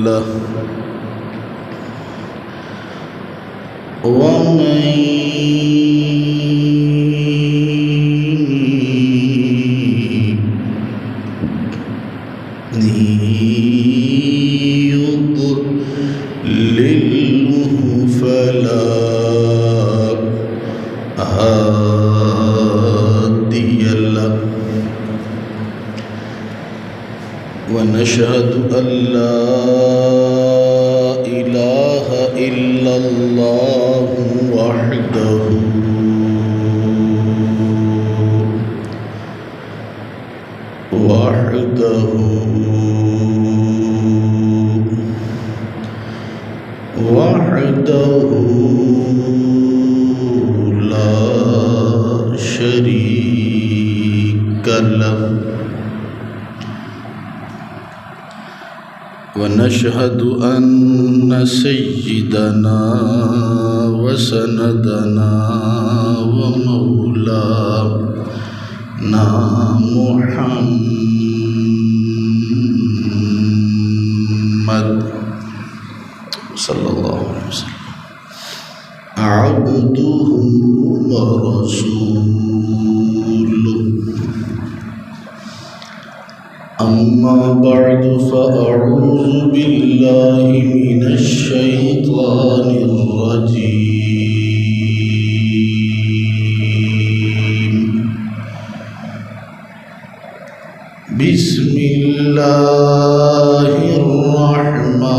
له ومن يضلله فلا هادي له ونشهد أن لا إله إلا الله وحده لا شريك له ونشهد أن سيدنا وسندنا ومولانا محمد صلى الله عليه وسلم عبده ورسوله أما بعد فأعوذ بالله من الشيطان الرجيم بسم الله الرحمن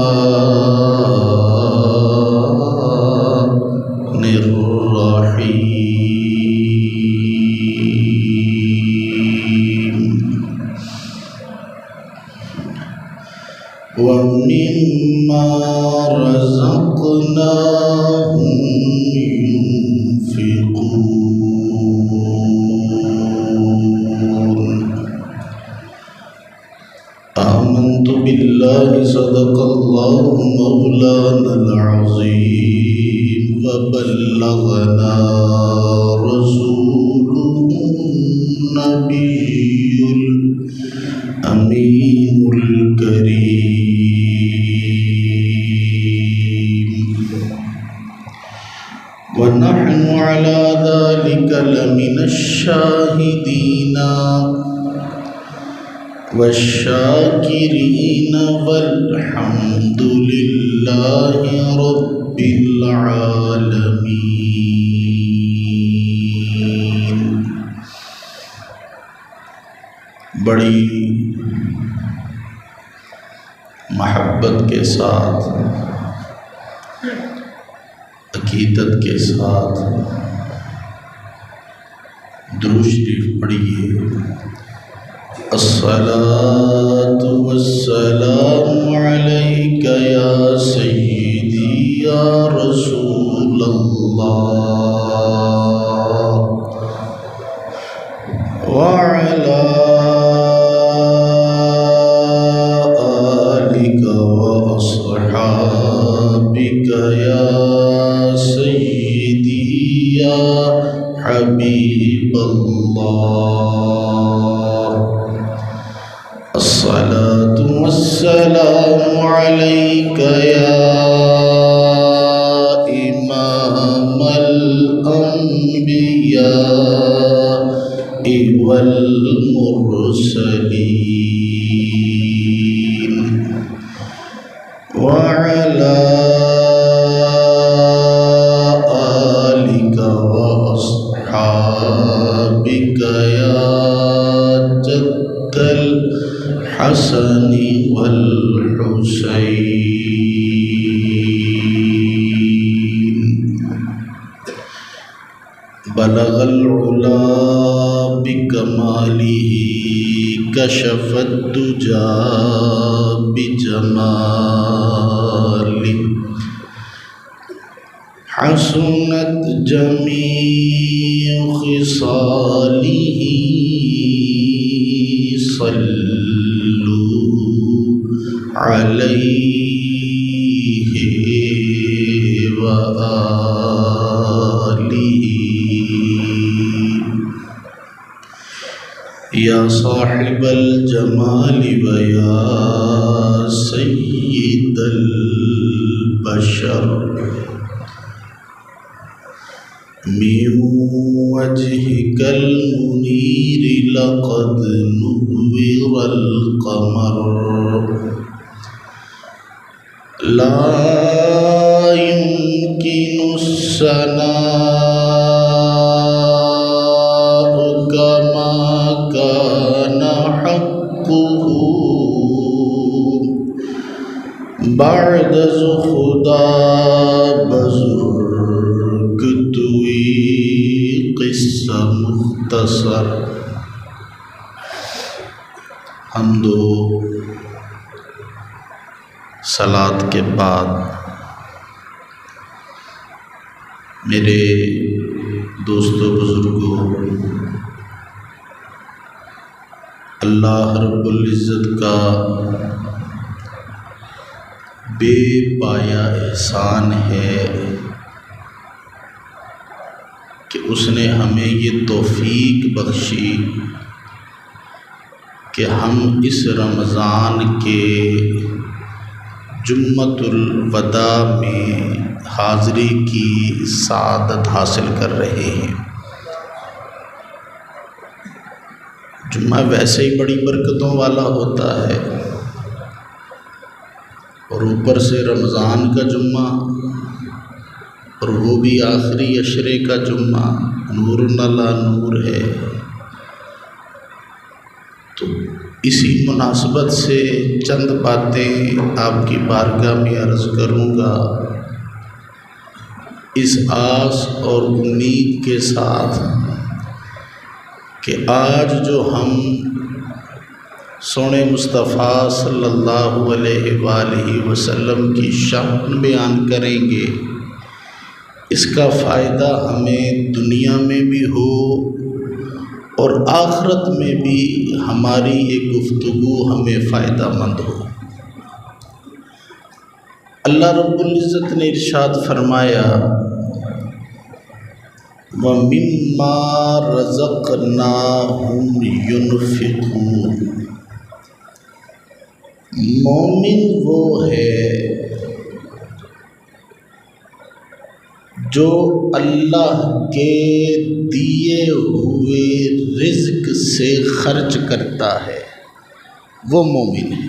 الرحيم ومما رزقناهم ينفقون آمنت بالله صدق الله مولانا العظيم وبلغنا رسوله النبي الأمين الكريم ونحن على ذلك لمن الشاهدين والشاكرين والحمد لله رب العالمين. بڑی محبت کے ساتھ، عقیدت کے ساتھ درود شریف پڑھیے. الصلاة والسلام عليك يا سيدي يا رسول الله وعلى آلك وأصحابك يا سيدي يا حبيب الله. الصلاة والسلام عليك يا إمام الأنبياء والمرسلين وعلى آلك وأصحابك يا جد الحسن والحسين. بلغ العلا بكماله كشف الدجى بجماله حسنت جميع خصاله صلوا عليه وآله. يا صاحب الجمال ويا سيد البشر من وجهك المنير لقد نور القمر لا يمكن الثناء كما كان حقه بعد خدا بزرگ توی قصہ مختصر۔ حمد و صلات کے بعد میرے دوستو بزرگوں، اللہ رب العزت کا بے پایا احسان ہے کہ اس نے ہمیں یہ توفیق بخشی کہ ہم اس رمضان کے جمعۃ الوداع میں حاضری کی سعادت حاصل کر رہے ہیں۔ جمعہ ویسے ہی بڑی برکتوں والا ہوتا ہے، اور اوپر سے رمضان کا جمعہ، اور وہ بھی آخری عشرے کا جمعہ، نور علی نور ہے۔ تو اسی مناسبت سے چند باتیں آپ کی بارگاہ میں عرض کروں گا، اس آس اور امید کے ساتھ کہ آج جو ہم سونے مصطفیٰ صلی اللہ علیہ وآلہ وسلم کی شان بیان کریں گے، اس کا فائدہ ہمیں دنیا میں بھی ہو اور آخرت میں بھی ہماری یہ گفتگو ہمیں فائدہ مند ہو۔ اللہ رب العزت نے ارشاد فرمایا وَمِمَّا رَزَقْنَاهُمْ يُنْفِقُونَ۔ مومن وہ ہے جو اللہ کے دیے ہوئے رزق سے خرچ کرتا ہے، وہ مومن ہے۔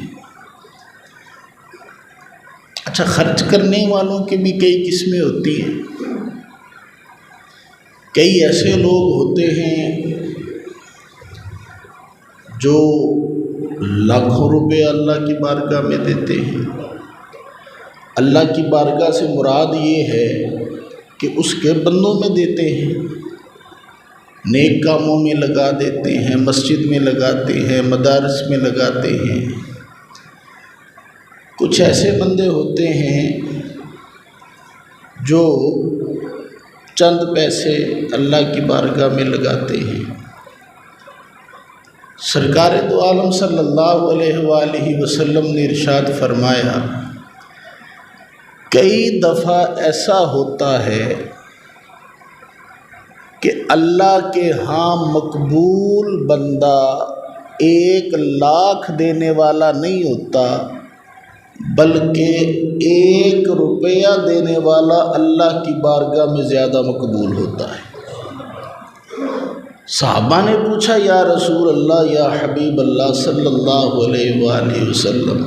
اچھا، خرچ کرنے والوں کی بھی کئی قسمیں ہوتی ہیں۔ کئی ایسے لوگ ہوتے ہیں جو لاکھوں روپے اللہ کی بارگاہ میں دیتے ہیں۔ اللہ کی بارگاہ سے مراد یہ ہے کہ اس کے بندوں میں دیتے ہیں، نیک کاموں میں لگا دیتے ہیں، مسجد میں لگاتے ہیں، مدارس میں لگاتے ہیں۔ کچھ ایسے بندے ہوتے ہیں جو چند پیسے اللہ کی بارگاہ میں لگاتے ہیں۔ سرکار دو عالم صلی اللہ علیہ وآلہ وسلم نے ارشاد فرمایا کئی دفعہ ایسا ہوتا ہے کہ اللہ کے ہاں مقبول بندہ 1,00,000 دینے والا نہیں ہوتا، بلکہ 1 روپیہ دینے والا اللہ کی بارگاہ میں زیادہ مقبول ہوتا ہے۔ صحابہ نے پوچھا یا رسول اللہ، یا حبیب اللہ صلی اللہ علیہ وآلہ وسلم،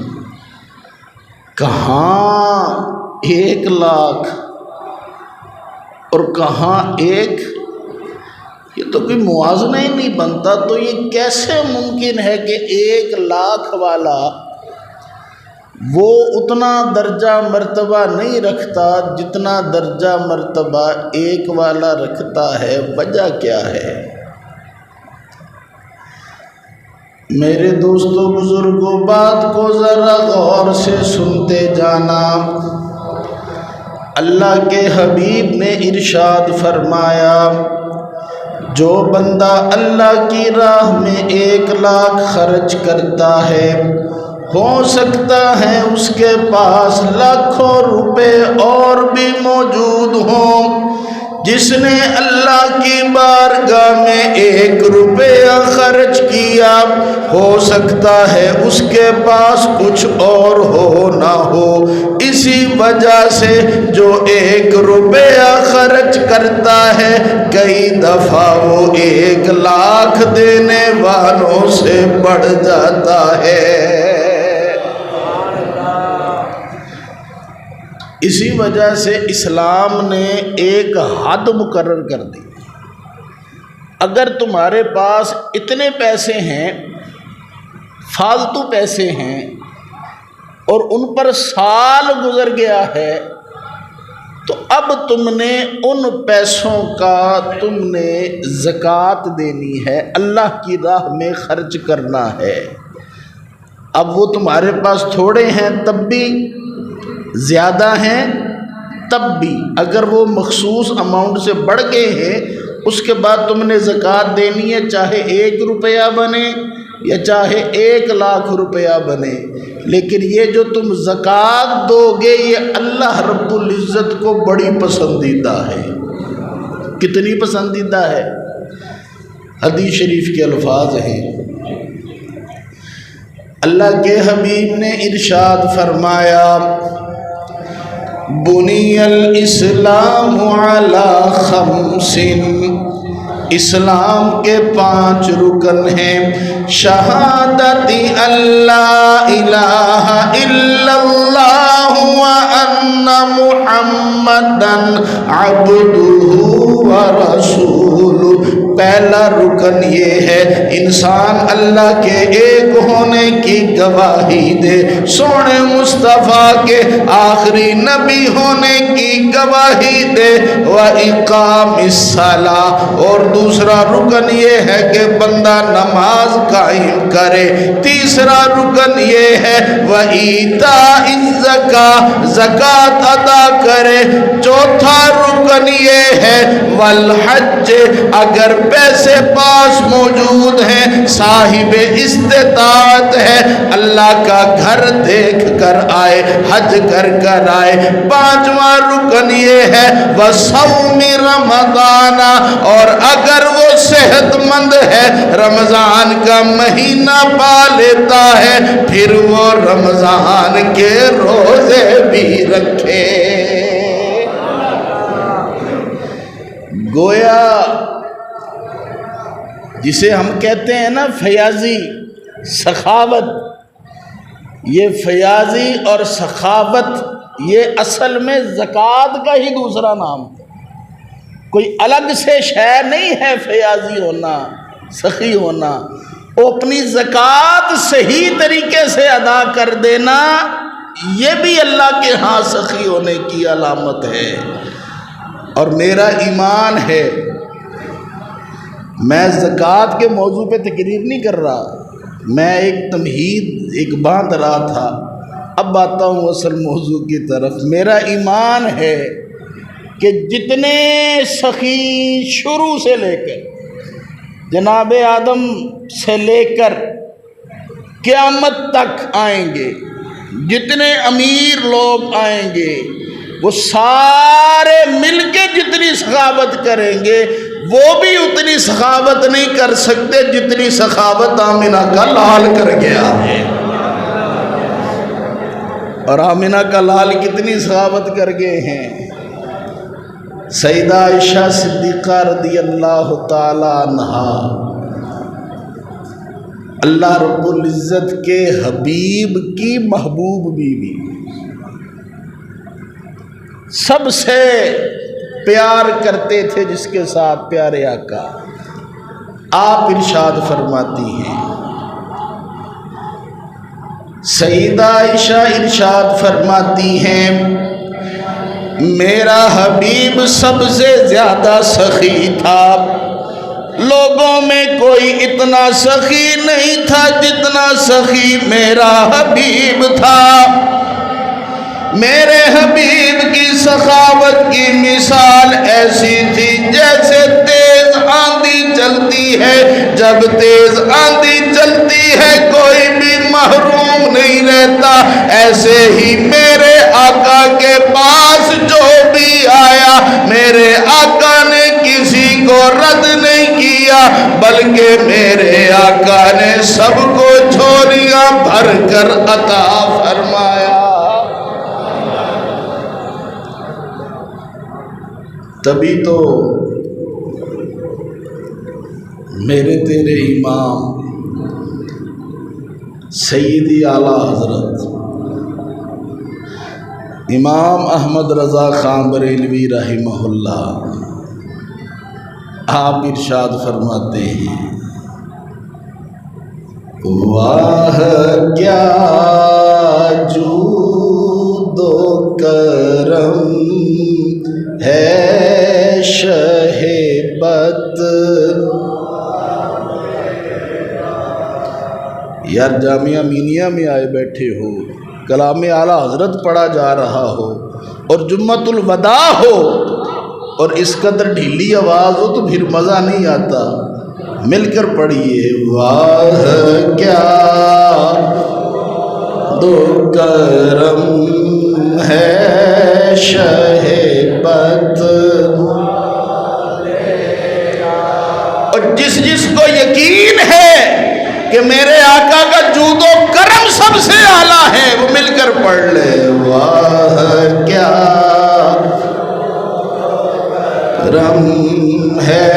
کہاں 1,00,000 اور کہاں 1؟ یہ تو کوئی موازنہ ہی نہیں بنتا۔ تو یہ کیسے ممکن ہے کہ 1,00,000 والا وہ اتنا درجہ مرتبہ نہیں رکھتا جتنا درجہ مرتبہ 1 والا رکھتا ہے؟ وجہ کیا ہے؟ میرے دوستو بزرگوں، بات کو ذرا غور سے سنتے جانا۔ اللہ کے حبیب نے ارشاد فرمایا جو بندہ اللہ کی راہ میں 1,00,000 خرچ کرتا ہے، ہو سکتا ہے اس کے پاس لاکھوں روپے اور بھی موجود ہوں، جس نے اللہ کی بارگاہ میں 1 روپیہ خرچ کیا، ہو سکتا ہے اس کے پاس کچھ اور ہو نہ ہو، اسی وجہ سے جو 1 روپیہ خرچ کرتا ہے کئی دفعہ وہ 1 لاکھ دینے والوں سے بڑھ جاتا ہے۔ اسی وجہ سے اسلام نے ایک حد مقرر کر دی، اگر تمہارے پاس اتنے پیسے ہیں، فالتو پیسے ہیں، اور ان پر سال گزر گیا ہے، تو اب تم نے ان پیسوں کا تم نے زکوٰۃ دینی ہے، اللہ کی راہ میں خرچ کرنا ہے۔ اب وہ تمہارے پاس تھوڑے ہیں تب بھی، زیادہ ہیں تب بھی، اگر وہ مخصوص اماؤنٹ سے بڑھ گئے ہیں، اس کے بعد تم نے زکوٰۃ دینی ہے، چاہے 1 روپیہ بنے یا چاہے 1 لاکھ روپیہ بنے۔ لیکن یہ جو تم زکوٰۃ دو گے یہ اللہ رب العزت کو بڑی پسندیدہ ہے۔ کتنی پسندیدہ ہے؟ حدیث شریف کے الفاظ ہیں، اللہ کے حبیب نے ارشاد فرمایا، بنی الاسلام علی 5، اسلام کے 5 رکن ہیں، شہادت اللہ الہ الا اللہ وان محمدن عبدہ ورسولہ۔ پہلا رکن یہ ہے انسان اللہ کے ایک ہونے کی گواہی دے، سونے مصطفیٰ کے آخری نبی ہونے کی گواہی دے، وَإِقَامِ الصَّلَاةِ، اور دوسرا رکن یہ ہے کہ بندہ نماز قائم کرے، تیسرا رکن یہ ہے وَإِيتَاءِ الزَّكَاةِ، زکوٰۃ ادا کرے، چوتھا رکن یہ ہے وَالْحَجِّ، اگر پیسے پاس موجود ہیں، صاحب استطاعت ہے، اللہ کا گھر دیکھ کر آئے، حج کر کر آئے۔ 5واں رکن یہ ہے وصوم رمضان، اور اگر وہ صحت مند ہے، رمضان کا مہینہ پا لیتا ہے، پھر وہ رمضان کے روزے بھی رکھے۔ گویا جسے ہم کہتے ہیں نا فیاضی، سخاوت، یہ فیاضی اور سخاوت یہ اصل میں زکوٰۃ کا ہی دوسرا نام ہے، کوئی الگ سے شے نہیں ہے۔ فیاضی ہونا، سخی ہونا، وہ اپنی زکوٰۃ صحیح طریقے سے ادا کر دینا، یہ بھی اللہ کے ہاں سخی ہونے کی علامت ہے۔ اور میرا ایمان ہے، میں زکوٰۃ کے موضوع پہ تقریر نہیں کر رہا، میں ایک تمہید ایک باندھ رہا تھا، اب آتا ہوں اصل موضوع کی طرف۔ میرا ایمان ہے کہ جتنے سخی شروع سے لے کر جناب آدم سے لے کر قیامت تک آئیں گے، جتنے امیر لوگ آئیں گے، وہ سارے مل کے جتنی سخاوت کریں گے وہ بھی اتنی سخاوت نہیں کر سکتے جتنی سخاوت آمنہ کا لال کر گیا ہے۔ اور آمنہ کا لال کتنی سخاوت کر گئے ہیں؟ سیدہ عائشہ صدیقہ رضی اللہ تعالی عنہا، اللہ رب العزت کے حبیب کی محبوب بیوی، سب سے پیار کرتے تھے جس کے ساتھ پیارے آقا، آپ ارشاد فرماتی ہیں، سیدہ عائشہ ارشاد فرماتی ہیں، میرا حبیب سب سے زیادہ سخی تھا، لوگوں میں کوئی اتنا سخی نہیں تھا جتنا سخی میرا حبیب تھا۔ میرے حبیب کی سخاوت کی مثال ایسی تھی جیسے تیز آندھی چلتی ہے، جب تیز آندھی چلتی ہے کوئی بھی محروم نہیں رہتا، ایسے ہی میرے آقا کے پاس جو بھی آیا میرے آقا بلکہ میرے آقا نے سب کو جھولیاں بھر کر عطا فرمایا۔ تبھی تو میرے تیرے امام سیدی اعلیٰ حضرت امام احمد رضا خان بریلوی رحمہ اللہ آپ ارشاد فرماتے ہیں، واہ کیا جود و کرم ہے شہ بد۔ یار جامعہ مینیہ میں آئے بیٹھے ہو، کلام اعلیٰ حضرت پڑھا جا رہا ہو اور جمعۃ الوداع ہو اور اس قدر ڈھیلی آواز ہو تو پھر مزہ نہیں آتا۔ مل کر پڑھیے، واہ کیا دو کرم ہے شہ بد۔ اور جس جس کو یقین ہے کہ میرے آقا کا جود و کرم سب سے اعلیٰ ہے، وہ مل کر پڑھ لے، واہ کیا کرم ہے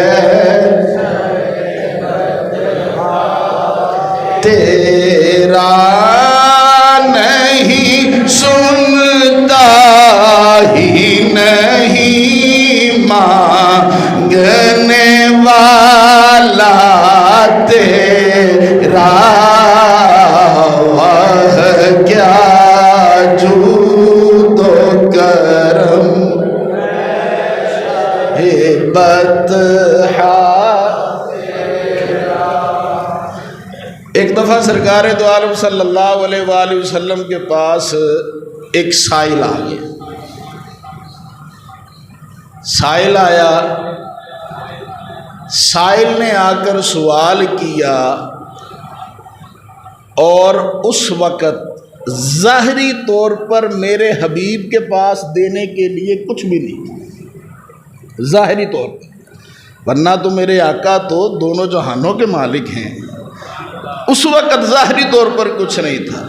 تیرا نہیں سنتا ہی نہیں مانگنے والا تیرا، واہ کیا جود و کرم بطحا۔ ایک دفعہ سرکار دو عالم صلی اللہ علیہ وآلہ وسلم کے پاس ایک سائل آ گیا۔ سائل آیا، سائل نے آ کر سوال کیا اور اس وقت ظاہری طور پر میرے حبیب کے پاس دینے کے لیے کچھ بھی نہیں تھا، ظاہری طور پر، ورنہ تو میرے آقا تو دونوں جہانوں کے مالک ہیں۔ اس وقت ظاہری طور پر کچھ نہیں تھا۔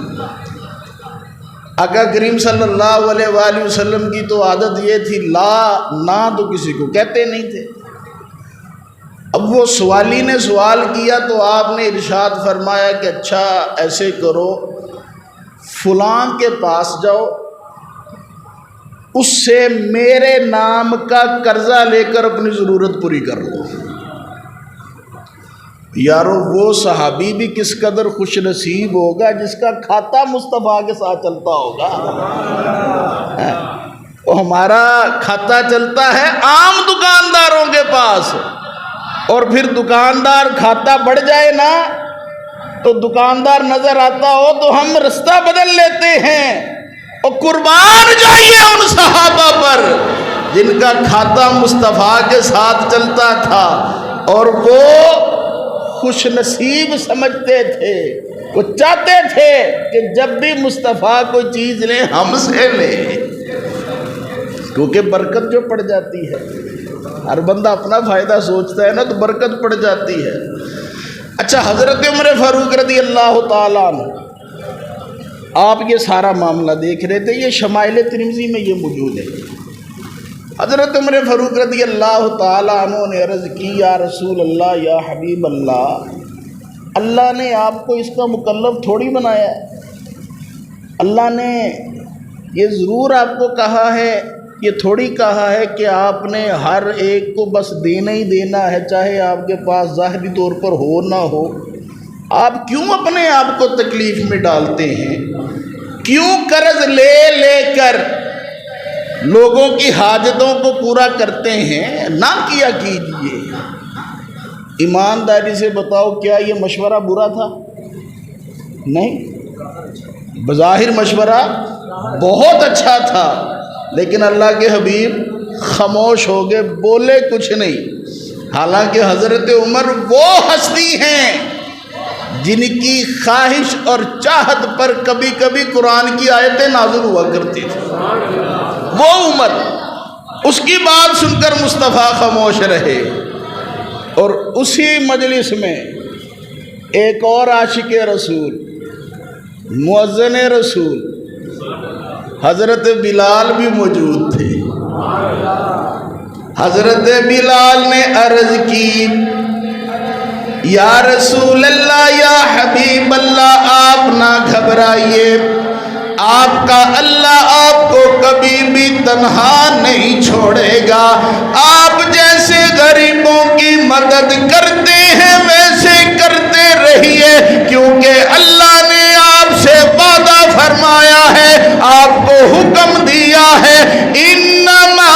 آقا کریم صلی اللہ علیہ وآلہ وسلم کی تو عادت یہ تھی، لا نہ تو کسی کو کہتے نہیں تھے۔ اب وہ سوالی نے سوال کیا تو آپ نے ارشاد فرمایا کہ اچھا ایسے کرو، فلاں کے پاس جاؤ، اس سے میرے نام کا قرضہ لے کر اپنی ضرورت پوری کر لو۔ یارو وہ صحابی بھی کس قدر خوش نصیب ہوگا جس کا کھاتا مصطفیٰ کے ساتھ چلتا ہوگا۔ وہ ہمارا کھاتا چلتا ہے عام دکانداروں کے پاس، اور پھر دکاندار کھاتا بڑھ جائے نا تو دکاندار نظر آتا ہو تو ہم رستہ بدل لیتے ہیں۔ اور قربان جائیے ان صحابہ پر جن کا کھاتا مصطفیٰ کے ساتھ چلتا تھا اور وہ خوش نصیب سمجھتے تھے، وہ چاہتے تھے کہ جب بھی مصطفیٰ کوئی چیز لیں ہم سے لیں، کیونکہ برکت جو پڑ جاتی ہے، ہر بندہ اپنا فائدہ سوچتا ہے نا تو برکت پڑ جاتی ہے۔ اچھا حضرت عمر فاروق رضی اللہ تعالیٰ عنہ، آپ یہ سارا معاملہ دیکھ رہے تھے، یہ شمائل ترمذی میں یہ موجود ہے۔ حضرت عمر فاروق رضی اللہ تعالیٰ عنہ نے عرض کی، یا رسول اللہ، یا حبیب اللہ، اللہ نے آپ کو اس کا مکلف تھوڑی بنایا ہے، اللہ نے یہ ضرور آپ کو کہا ہے، یہ تھوڑی کہا ہے کہ آپ نے ہر ایک کو بس دینا ہی دینا ہے، چاہے آپ کے پاس ظاہری طور پر ہو نہ ہو۔ آپ کیوں اپنے آپ کو تکلیف میں ڈالتے ہیں؟ کیوں قرض لے لے کر لوگوں کی حاجتوں کو پورا کرتے ہیں؟ نہ کیا کیجیے۔ ایمانداری سے بتاؤ، کیا یہ مشورہ برا تھا؟ نہیں، بظاہر مشورہ بہت اچھا تھا، لیکن اللہ کے حبیب خاموش ہو گئے، بولے کچھ نہیں۔ حالانکہ حضرت عمر وہ ہستی ہیں جن کی خواہش اور چاہت پر کبھی کبھی قرآن کی آیتیں نازل ہوا کرتی تھی۔ وہ عمر، اس کی بات سن کر مصطفیٰ خاموش رہے اور اسی مجلس میں ایک اور عاشق رسول، مؤذن رسول حضرت بلال بھی موجود تھے۔ حضرت بلال نے عرض کی، یا رسول اللہ، یا حبیب اللہ، آپ نہ گھبرائیے، آپ کا اللہ آپ کو کبھی بھی تنہا نہیں چھوڑے گا۔ آپ جیسے غریبوں کی مدد کرتے ہیں ویسے کرتے رہیے، کیونکہ اللہ نے آپ سے وعدہ فرمایا ہے، آپ کو حکم دیا ہے، انما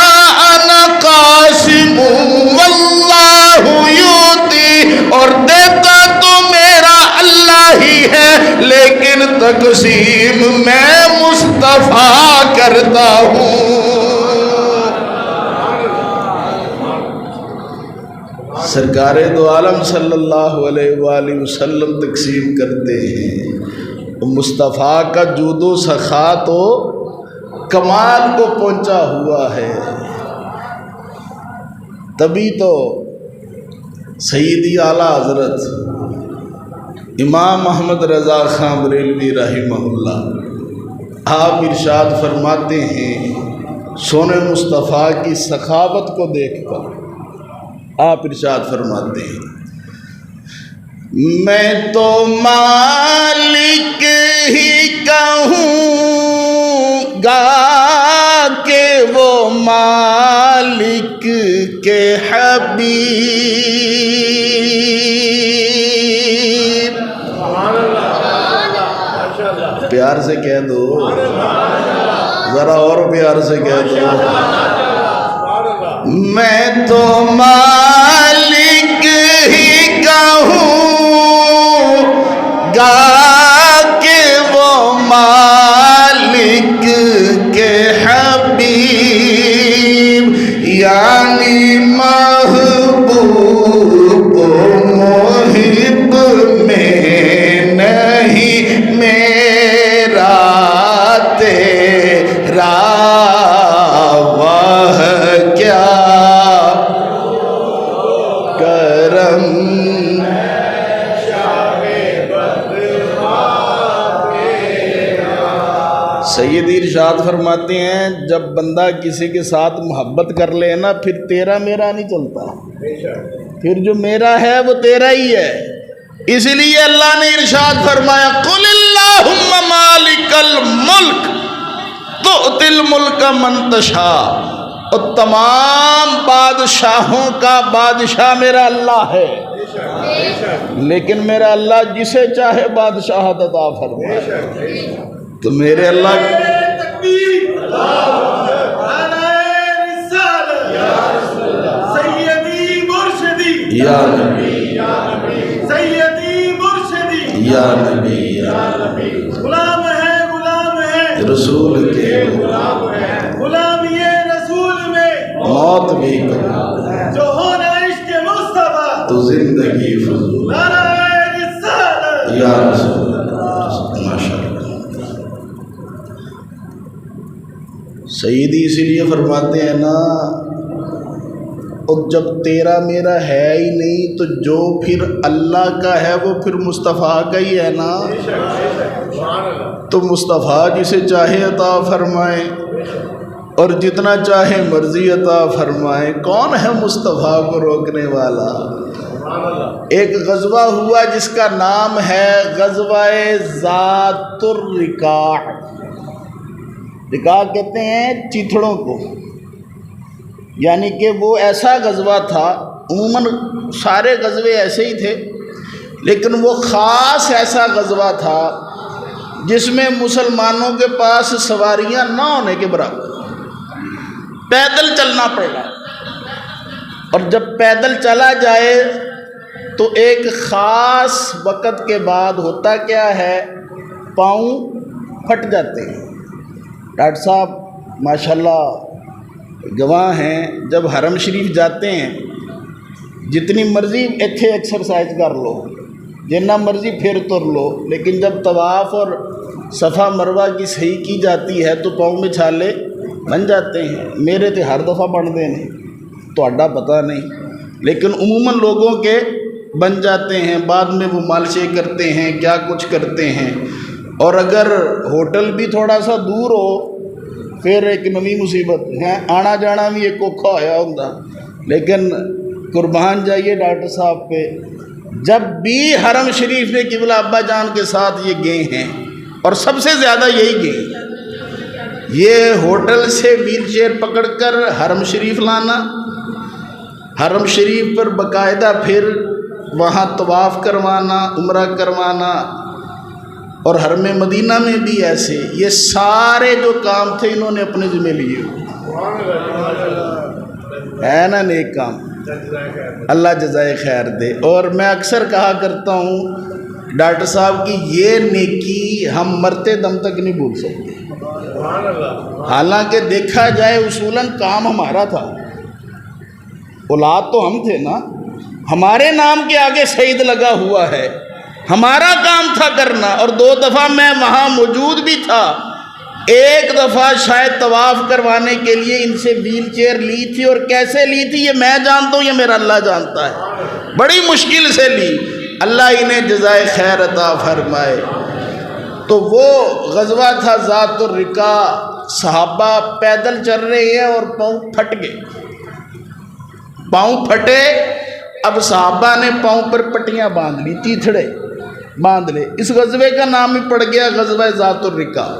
انا قاسم واللہ یؤتی، اور دیتا تو میرا اللہ ہی ہے، لیکن تقسیم میں مصطفیٰ کرتا ہوں۔ سرکار دو عالم صلی اللہ علیہ وآلہ وسلم تقسیم کرتے ہیں۔ مصطفیٰ کا جود و سخا تو کمال کو پہنچا ہوا ہے، تبھی تو سیدی اعلیٰ حضرت امام محمد رضا خان بریلوی رحمہ اللہ آپ ارشاد فرماتے ہیں، سونے مصطفیٰ کی سخاوت کو دیکھ کر آپ ارشاد فرماتے ہیں، میں تو مالک ہی کہوں گا کہ وہ مالک کے حبیب، پیار سے کہہ دو، ذرا اور پیار سے کہہ دو، میں تو مالک ہی کہوں گا کہ وہ مالک کے حبیب، یعنی محبوب محب میں نہیں میرا تیرا وہ کیا کرم، سید ارشاد فرماتے ہیں، جب بندہ کسی کے ساتھ محبت کر لے نا، پھر تیرا میرا نہیں چلتا، پھر جو میرا ہے وہ تیرا ہی ہے۔ اس لیے اللہ نے ارشاد فرمایا، قل اللہم مالک الملک تؤتی الملک من تشاء، اور تمام بادشاہوں کا بادشاہ میرا اللہ ہے، لیکن میرا اللہ جسے چاہے بادشاہت عطا فرمائے۔ تو میرے اللہ سیدی مرشدی یا نبی سیدی مرشدی یا نبی یا نبی، غلام ہے رسول کے غلام یہ رسول میں موت بھی قبول، جو ہونا عشق مصطفیٰ تو زندگی فضول، نعرہ رسالت یا رسول اللہ، ماشاء اللہ۔ سیدی اسی لیے فرماتے ہیں نا، اور جب تیرا میرا ہے ہی نہیں تو جو پھر اللہ کا ہے وہ پھر مصطفیٰ کا ہی ہے نا، تو مصطفیٰ جسے چاہے عطا فرمائے اور جتنا چاہے مرضی عطا فرمائے، کون ہے مصطفیٰ کو روکنے والا؟ ایک غزوہ ہوا جس کا نام ہے غزوہ ذات الرقاع، رقاع کہتے ہیں چیتھڑوں کو، یعنی کہ وہ ایسا غزوہ تھا، عموماً سارے غزوے ایسے ہی تھے، لیکن وہ خاص ایسا غزوہ تھا جس میں مسلمانوں کے پاس سواریاں نہ ہونے کے برابر پیدل چلنا پڑا، اور جب پیدل چلا جائے تو ایک خاص وقت کے بعد ہوتا کیا ہے، پاؤں پھٹ جاتے ہیں۔ ڈاکٹر صاحب ماشاءاللہ گواہ ہیں، جب حرم شریف جاتے ہیں جتنی مرضی ایتھے ایکسرسائز کر لو، جتنا مرضی پھر تر لو، لیکن جب طواف اور صفا مروہ کی صحیح کی جاتی ہے تو پاؤں میں چھالے بن جاتے ہیں۔ میرے تے ہر دفعہ بنتے ہیں، تہاڈا پتہ نہیں، لیکن عموماً لوگوں کے بن جاتے ہیں، بعد میں وہ مالشے کرتے ہیں، کیا کچھ کرتے ہیں، اور اگر ہوٹل بھی تھوڑا سا دور ہو پھر ایک نئی مصیبت ہے، آنا جانا بھی ایک اوکھا ہویا ہوتا۔ لیکن قربان جائیے ڈاکٹر صاحب پہ، جب بھی حرم شریف میں قبلہ ابا جان کے ساتھ یہ گئے ہیں، اور سب سے زیادہ یہی گئے ہیں، یہ ہوٹل سے ویل چیئر پکڑ کر حرم شریف لانا، حرم شریف پر باقاعدہ پھر وہاں طواف کروانا، عمرہ کروانا، اور حرم مدینہ میں بھی ایسے، یہ سارے جو کام تھے انہوں نے اپنے ذمہ لیے ہے نا، نیک کام، اللہ جزائے خیر دے۔ اور میں اکثر کہا کرتا ہوں ڈاکٹر صاحب کی یہ نیکی ہم مرتے دم تک نہیں بھول سکتے، حالانکہ دیکھا جائے اصولاً کام ہمارا تھا، اولاد تو ہم تھے نا، ہمارے نام کے آگے سعید لگا ہوا ہے، ہمارا کام تھا کرنا۔ اور 2 دفعہ میں وہاں موجود بھی تھا، ایک دفعہ شاید طواف کروانے کے لیے ان سے ویل چیئر لی تھی، اور کیسے لی تھی یہ میں جانتا ہوں، یہ میرا اللہ جانتا ہے، بڑی مشکل سے لی، اللہ انہیں جزائے خیر عطا فرمائے۔ تو وہ غزوہ تھا ذات الرقاع، صحابہ پیدل چل رہے ہیں اور پاؤں پھٹ گئے، پاؤں پھٹے، اب صحابہ نے پاؤں پر پٹیاں باندھ لی، تیتھڑے باندھ لے، اس غزوے کا نام ہی پڑ گیا غزوہ ذات الرقاع۔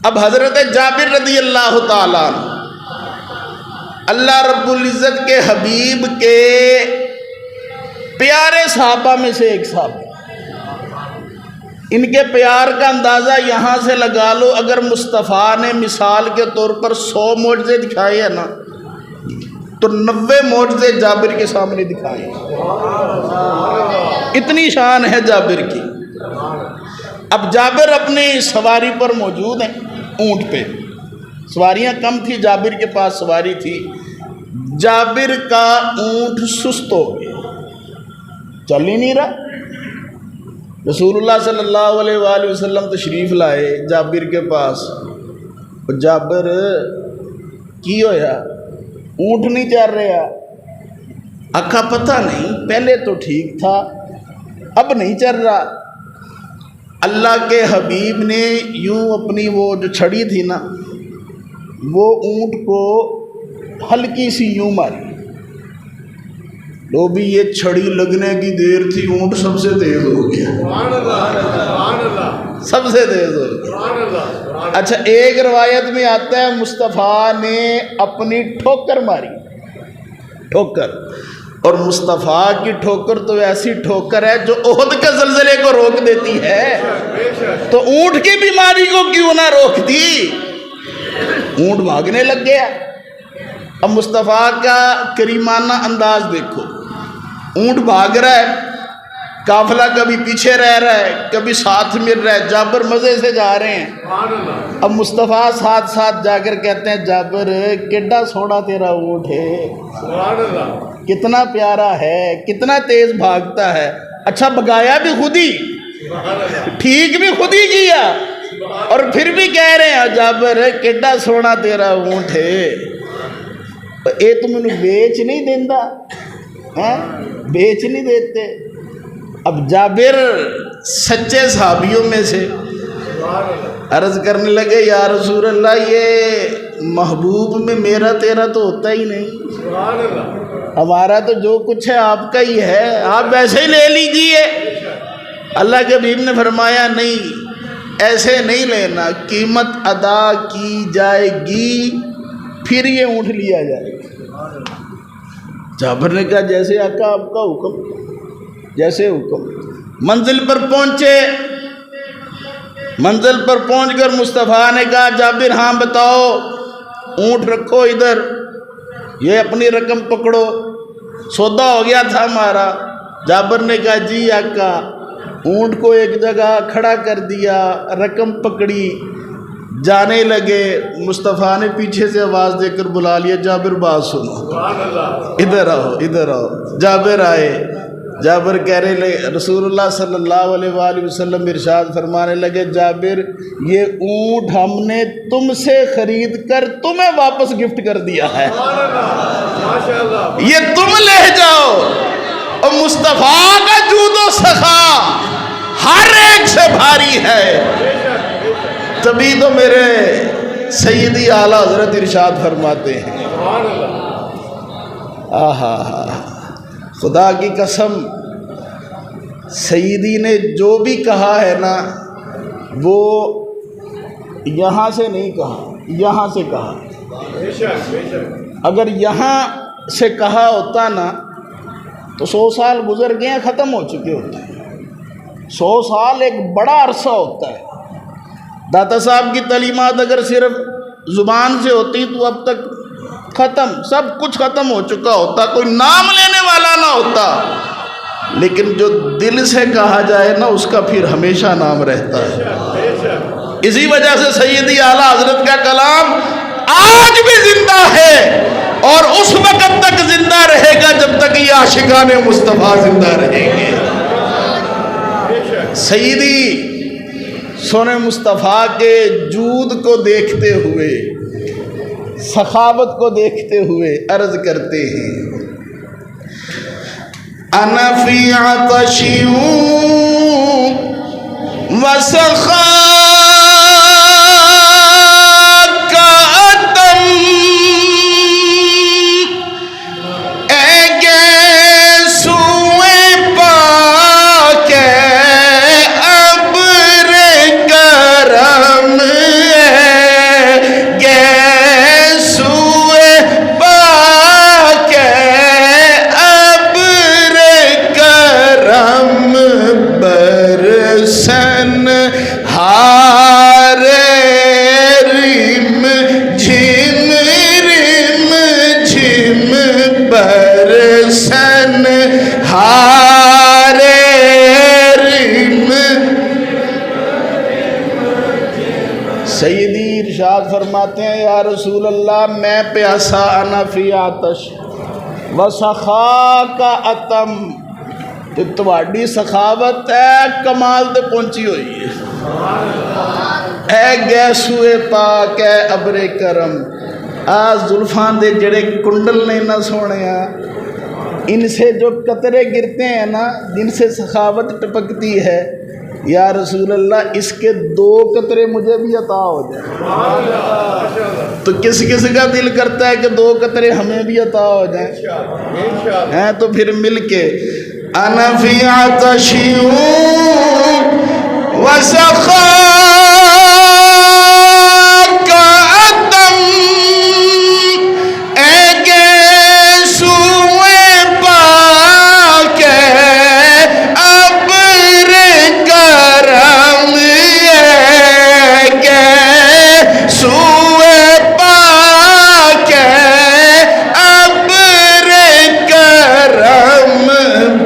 اب حضرت جابر رضی اللہ تعالیٰ اللہ رب العزت کے حبیب کے پیارے صحابہ میں سے ایک صحابہ، ان کے پیار کا اندازہ یہاں سے لگا لو، اگر مصطفیٰ نے مثال کے طور پر 100 معجزے دکھائے ہیں نا، تو 90 معجزے جابر کے سامنے دکھائے، اتنی شان ہے جابر کی۔ اب جابر اپنی سواری پر موجود ہیں، اونٹ پہ، سواریاں کم تھی، جابر کے پاس سواری تھی، جابر کا اونٹ سست ہو گیا، چل ہی نہیں رہا۔ رسول اللہ صلی اللہ علیہ وآلہ وسلم تشریف لائے جابر کے پاس، جابر کی ہویا، اونٹ نہیں چل رہا، آقا پتہ نہیں، پہلے تو ٹھیک تھا اب نہیں چل رہا۔ اللہ کے حبیب نے یوں اپنی وہ جو چھڑی تھی نا، وہ اونٹ کو ہلکی سی یوں ماری، تو بھی یہ چھڑی لگنے کی دیر تھی، اونٹ سب سے تیز ہو گیا، سب سے تیز ہو گیا۔ اچھا ایک روایت میں آتا ہے مصطفیٰ نے اپنی ٹھوکر ماری، ٹھوکر، اور مصطفیٰ کی ٹھوکر تو ایسی ٹھوکر ہے جو احد کے زلزلے کو روک دیتی ہے، تو اونٹ کی بیماری کو کیوں نہ روک دی، اونٹ بھاگنے لگ گیا۔ اب مصطفیٰ کا کریمانہ انداز دیکھو، اونٹ بھاگ رہا ہے، قافلہ کبھی پیچھے رہ رہا ہے، کبھی ساتھ مل رہا ہے، جابر مزے سے جا رہے ہیں۔ اب مصطفیٰ ساتھ ساتھ جا کر کہتے ہیں جابر کیڈا سونا تیرا اونٹ ہے، کتنا پیارا ہے، کتنا تیز بھاگتا ہے، اچھا بگایا بھی خود ہی، ٹھیک بھی خود ہی کیا، اور پھر بھی کہہ رہے ہیں جابر کیڈا سونا تیرا اونٹ ہے، اے تم انہوں بیچ نہیں دیندہ، بیچ نہیں دیتے۔ اب جابر سچے صحابیوں میں سے عرض کرنے لگے یا رسول اللہ یہ محبوب میں میرا تیرا تو ہوتا ہی نہیں، ہمارا تو جو کچھ ہے آپ کا ہی ہے، آپ ویسے ہی لے لیجئے۔ اللہ کے حبیب نے فرمایا نہیں، ایسے نہیں لینا، قیمت ادا کی جائے گی پھر یہ اونٹ لیا جائے گا۔ جابر نے کہا جیسے آقا آپ کا حکم، جیسے حکم۔ منزل پر پہنچے، منزل پر پہنچ کر مصطفیٰ نے کہا جابر ہاں بتاؤ، اونٹ رکھو ادھر، یہ اپنی رقم پکڑو، سودا ہو گیا تھا ہمارا۔ جابر نے کہا جی آقا، اونٹ کو ایک جگہ کھڑا کر دیا، رقم پکڑی، جانے لگے۔ مصطفیٰ نے پیچھے سے آواز دے کر بلا لیا جابر بات سنو، ادھر آؤ ادھر آؤ۔ جابر آئے، جابر کہہ رہے لگے، رسول اللہ صلی اللہ علیہ وآلہ وسلم ارشاد فرمانے لگے، جابر یہ اونٹ ہم نے تم سے خرید کر تمہیں واپس گفٹ کر دیا ہے، یہ تم لے جاؤ۔ اور مصطفیٰ کا جود و سخا ہر ایک سے بھاری ہے، تبھی تو میرے سیدی اعلیٰ حضرت ارشاد فرماتے ہیں، آہا خدا کی قسم، سیدی نے جو بھی کہا ہے نا وہ یہاں سے نہیں کہا، یہاں سے کہا۔ اگر یہاں سے کہا ہوتا نا تو 100 سال گزر گئے ہیں، ختم ہو چکے ہوتے ہیں۔ 100 سال ایک بڑا عرصہ ہوتا ہے۔ داتا صاحب کی تعلیمات اگر صرف زبان سے ہوتی تو اب تک ختم، سب کچھ ختم ہو چکا ہوتا، کوئی نام لینے والا نہ ہوتا، لیکن جو دل سے کہا جائے نا اس کا پھر ہمیشہ نام رہتا ہے۔ اسی وجہ سے سیدی اعلیٰ حضرت کا کلام آج بھی زندہ ہے اور اس وقت تک زندہ رہے گا جب تک یہ عاشقان مصطفیٰ زندہ رہیں گے۔ سیدی سونے مصطفیٰ کے جود کو دیکھتے ہوئے، سخاوت کو دیکھتے ہوئے عرض کرتے ہیں، انا فی عطشی و سخا کا عتم، اے گیسوئے پاک ابر کرم، برسن ہارے ریم جھم ریم جھم، برسن ہارے ریم۔ سیدی ارشاد فرماتے ہیں، یا رسول اللہ میں پیاسا، انا فی آتش و سخا کا عتم، تو تواڈی سخاوت ہے کمال تے پہنچی ہوئی ہے، اے گیسوئے پاک اے ابر کرم۔ زلفان دے جڑے کنڈل نے نہ سونے، ان سے جو قطرے گرتے ہیں نا، جن سے سخاوت ٹپکتی ہے، یا رسول اللہ اس کے 2 قطرے مجھے بھی عطا ہو جائیں۔ تو کس کس کا دل کرتا ہے کہ 2 قطرے ہمیں بھی عطا ہو جائیں؟ ہیں تو پھر مل کے، انا فی عطشی و سخا کا عتم، اے گیسوئے پاک ابر کرم، اے گیسوئے پاک ابر کرم،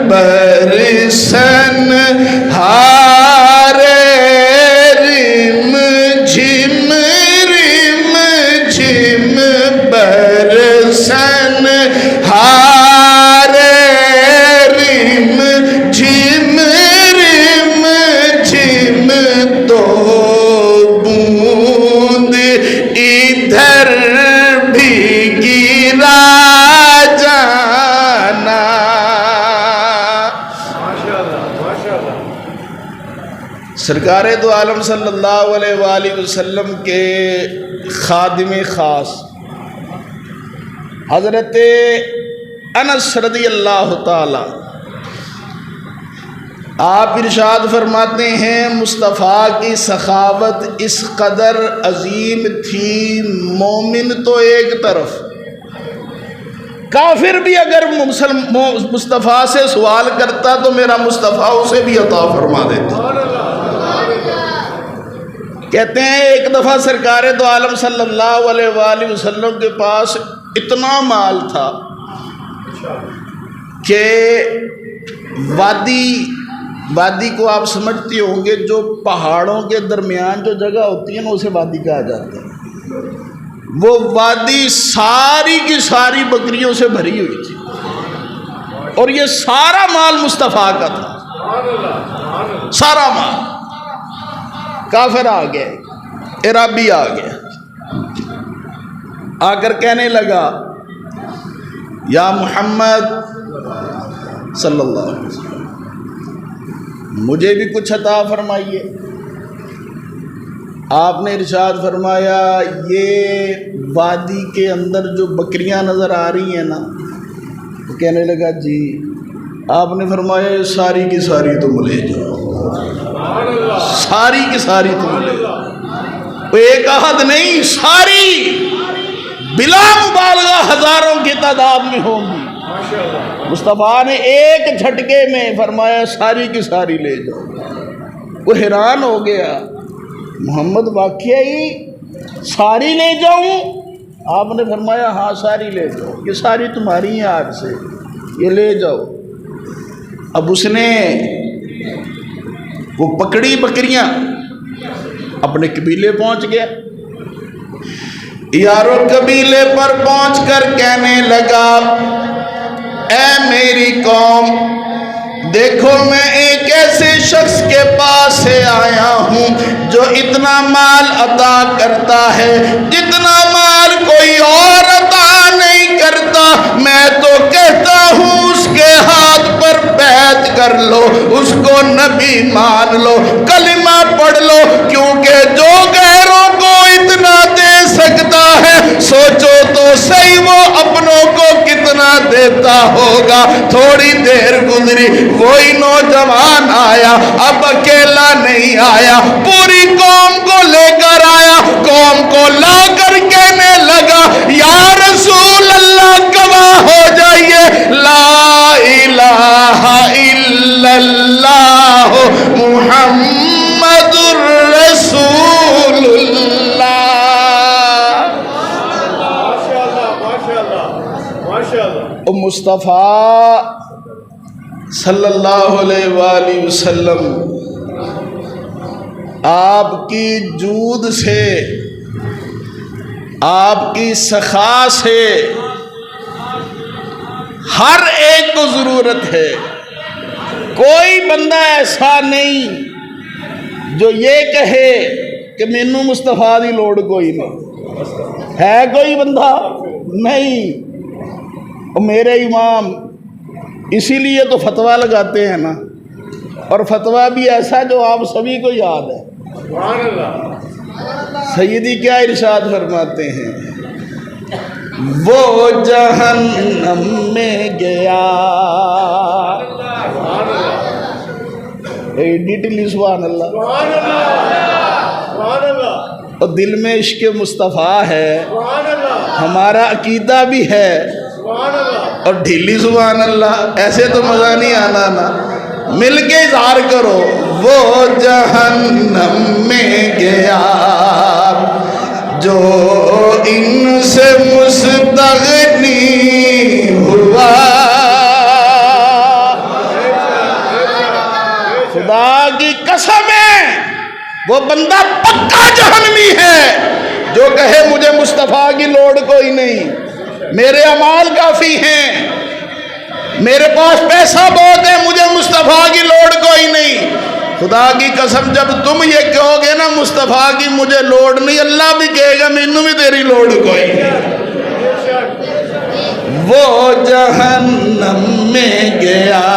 برسن ہارے ریم جھم ریم جھم، برسن ہارے ریم جھم ریم جھم، 2 بوند ادھر بھی گرا جانا۔ سرکار دو عالم صلی اللہ علیہ وآلہ وسلم کے خادم خاص حضرت انس رضی اللہ تعالی، آپ ارشاد فرماتے ہیں، مصطفیٰ کی سخاوت اس قدر عظیم تھی، مومن تو ایک طرف، کافر بھی اگر مصطفیٰ سے سوال کرتا تو میرا مصطفیٰ اسے بھی عطا فرما دیتا۔ کہتے ہیں ایک دفعہ سرکار دو عالم صلی اللہ علیہ وآلہ وسلم کے پاس اتنا مال تھا کہ وادی کو آپ سمجھتے ہوں گے، جو پہاڑوں کے درمیان جو جگہ ہوتی ہے نا اسے وادی کہا جاتا ہے، وہ وادی ساری کی ساری بکریوں سے بھری ہوئی تھی، اور یہ سارا مال مصطفیٰ کا تھا، سارا مال۔ کافر آ گئے، عرابی آ گیا، آ کر کہنے لگا یا محمد صلی اللہ علیہ وسلم مجھے بھی کچھ عطا فرمائیے۔ آپ نے ارشاد فرمایا یہ وادی کے اندر جو بکریاں نظر آ رہی ہیں نا، وہ کہنے لگا جی۔ آپ نے فرمایا ساری کی ساری تم لے جاؤ، ساری کی ساری تم لے جاؤ، ایک عہد نہیں، ساری بلا مبالغہ ہزاروں کی تعداد میں ہوں گی۔ مصطفیٰ نے ایک جھٹکے میں فرمایا ساری کی ساری لے جاؤ۔ وہ حیران ہو گیا، محمد واقعی ساری لے جاؤں؟ آپ نے فرمایا ہاں ساری لے جاؤ، یہ ساری تمہاری ہیں آج سے، یہ لے جاؤ۔ اب اس نے وہ پکڑی بکریاں، اپنے قبیلے پہنچ گیا، یارو قبیلے پر پہنچ کر کہنے لگا اے میری قوم، دیکھو میں ایک ایسے شخص کے پاس سے آیا ہوں جو اتنا مال عطا کرتا ہے جتنا مال کوئی اور عطا نہیں کرتا۔ میں تو کہتا ہوں اس کے ہاتھ پر بیعت کر لو، اس کو نبی مان لو، کلمہ پڑھ لو، کیونکہ جو غیروں کو اتنا دے سکتا ہے سوچو تو صحیح وہ اپنوں کو کتنا دیتا ہوگا۔ تھوڑی دیر گزری، وہی نوجوان آیا، اب اکیلا نہیں آیا، پوری قوم کو لے کر آیا۔ قوم کو لا کر کہنے لگا یا رسول اللہ گواہ ہو جائیے لا الہ الا اللہ محمد الرسول اللہ۔ مصطفیٰ صلی اللہ علیہ وآلہ وسلم آپ کی جود سے، آپ کی سخا سے ہر ایک کو ضرورت ہے۔ کوئی بندہ ایسا نہیں جو یہ کہے کہ مینوں مصطفیٰ دی لوڑ کوئی نہیں ہے، کوئی بندہ نہیں۔ میرے امام اسی لیے تو فتویٰ لگاتے ہیں نا، اور فتویٰ بھی ایسا جو آپ سبھی کو یاد ہے۔ سیدی کیا ارشاد فرماتے ہیں، وہ جہنم میں گیا، ڈیٹلی سبحان اللہ، اور دل میں عشق مصطفیٰ ہے، ہمارا عقیدہ بھی ہے، اور ڈھیلی سبحان اللہ، ایسے تو مزہ نہیں آنا نا، مل کے اظہار کرو۔ وہ جہنم میں گیا جو ان سے مستغنی ہوا، خدا کی قسم ہے وہ بندہ پکا جہنمی ہے جو کہے مجھے مصطفیٰ کی لوڑ کوئی نہیں، میرے اعمال کافی ہیں، میرے پاس پیسہ بہت ہے، مجھے مصطفیٰ کی لوڑ کوئی نہیں۔ خدا کی قسم جب تم یہ کہو گے نا مصطفیٰ کی مجھے لوڑ نہیں، اللہ بھی کہے گا مینوں بھی تیری لوڑ کوئی نہیں۔ وہ جہنم میں گیا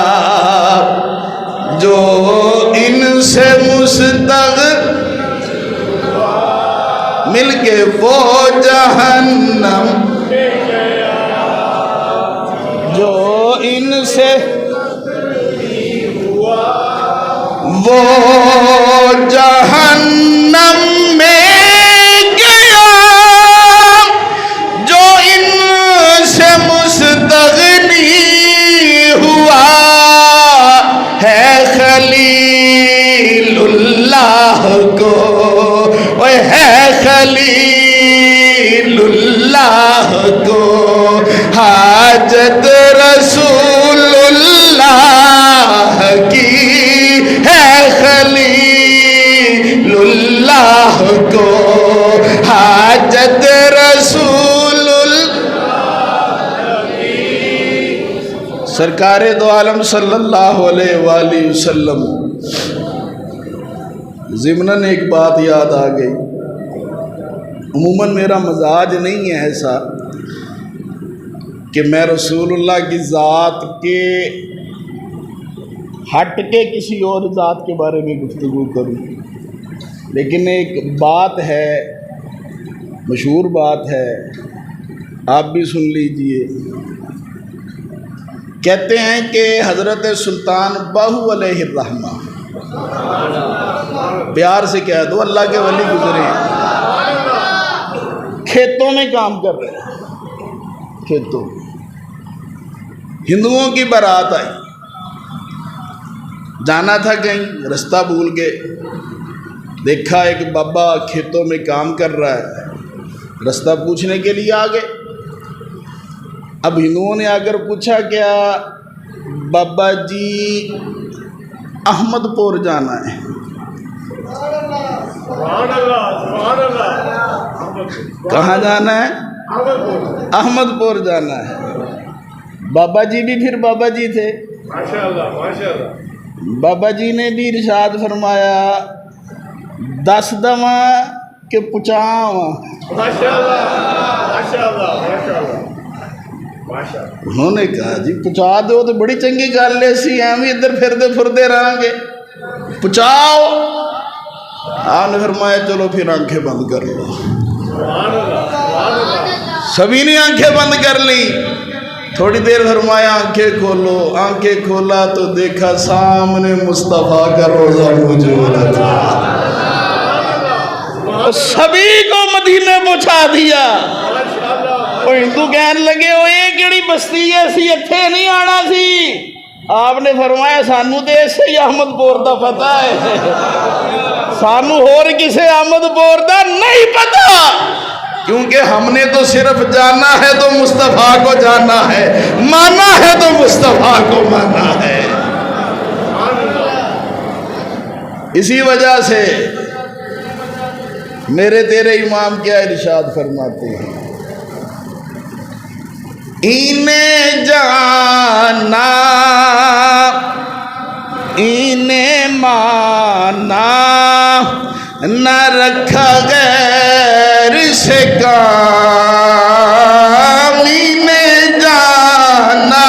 جو ان سے مل کے، وہ جہنم جو ان سے، وہ جہنم میں گیا جو ان سے مستغنی ہوا، ہے خلیل اللہ کو، وہ ہے خلیل اللہ کو حاجت رسول اللہ کی، ہے خلیل اللہ کو حاجت رسول اللہ کی۔ سرکار دو عالم صلی اللہ علیہ وآلہ وسلم ضمناً ایک بات یاد آ گئی. عموماً میرا مزاج نہیں ہے ایسا کہ میں رسول اللہ کی ذات کے ہٹ کے کسی اور ذات کے بارے میں گفتگو کروں، لیکن ایک بات ہے، مشہور بات ہے، آپ بھی سن لیجئے. کہتے ہیں کہ حضرت سلطان باہو علیہ الرحمہ، پیار سے کہہ دو اللہ کے ولی گزرے ہیں، کھیتوں میں کام کر رہے ہیں، کھیتوں میں ہندوؤں کی بارات آئی، جانا تھا کہیں، رستہ بھول گئے، دیکھا ایک بابا کھیتوں میں کام کر رہا ہے، رستہ پوچھنے کے لیے آ گئے. اب ہندوؤں نے آ کر پوچھا کیا بابا جی احمد پور جانا ہے. کہاں جانا ہے؟ احمد پور جانا ہے. بابا جی بھی پھر بابا جی تھے. بابا جی نے بھی ارشاد فرمایا 10 دواں کہ 50. انہوں نے کہا جی 50 دو تو بڑی چنگی گل ہے سی ہم ادھر پھردے رہیں گے، 50. آپ نے فرمایا چلو پھر آنکھیں بند کر لو. سبھی نے آنکھیں بند کر لی. تھوڑی دیر فرمایا آنکھیں کھولو. آنکھیں کھولا تو دیکھا سامنے مصطفیٰ کا روضہ موجود تھا. سبھی کو مدینے پہنچا دیا. وہ ہندو کہنے لگے وہ یہ کیڑی بستی ہے سی اتھے نہیں آنا سی. آپ نے فرمایا سانو تو ایسے ہی احمد پور دا پتہ ہے، سانو اور کسے احمد پور دا نہیں پتہ، کیونکہ ہم نے تو صرف جانا ہے تو مصطفیٰ کو جانا ہے، مانا ہے تو مصطفیٰ کو مانا ہے. اسی وجہ سے میرے تیرے امام کیا ارشاد فرماتے ہیں، انہیں جانا انہیں مانا نہ رکھا غیر سے کام. انہیں جانا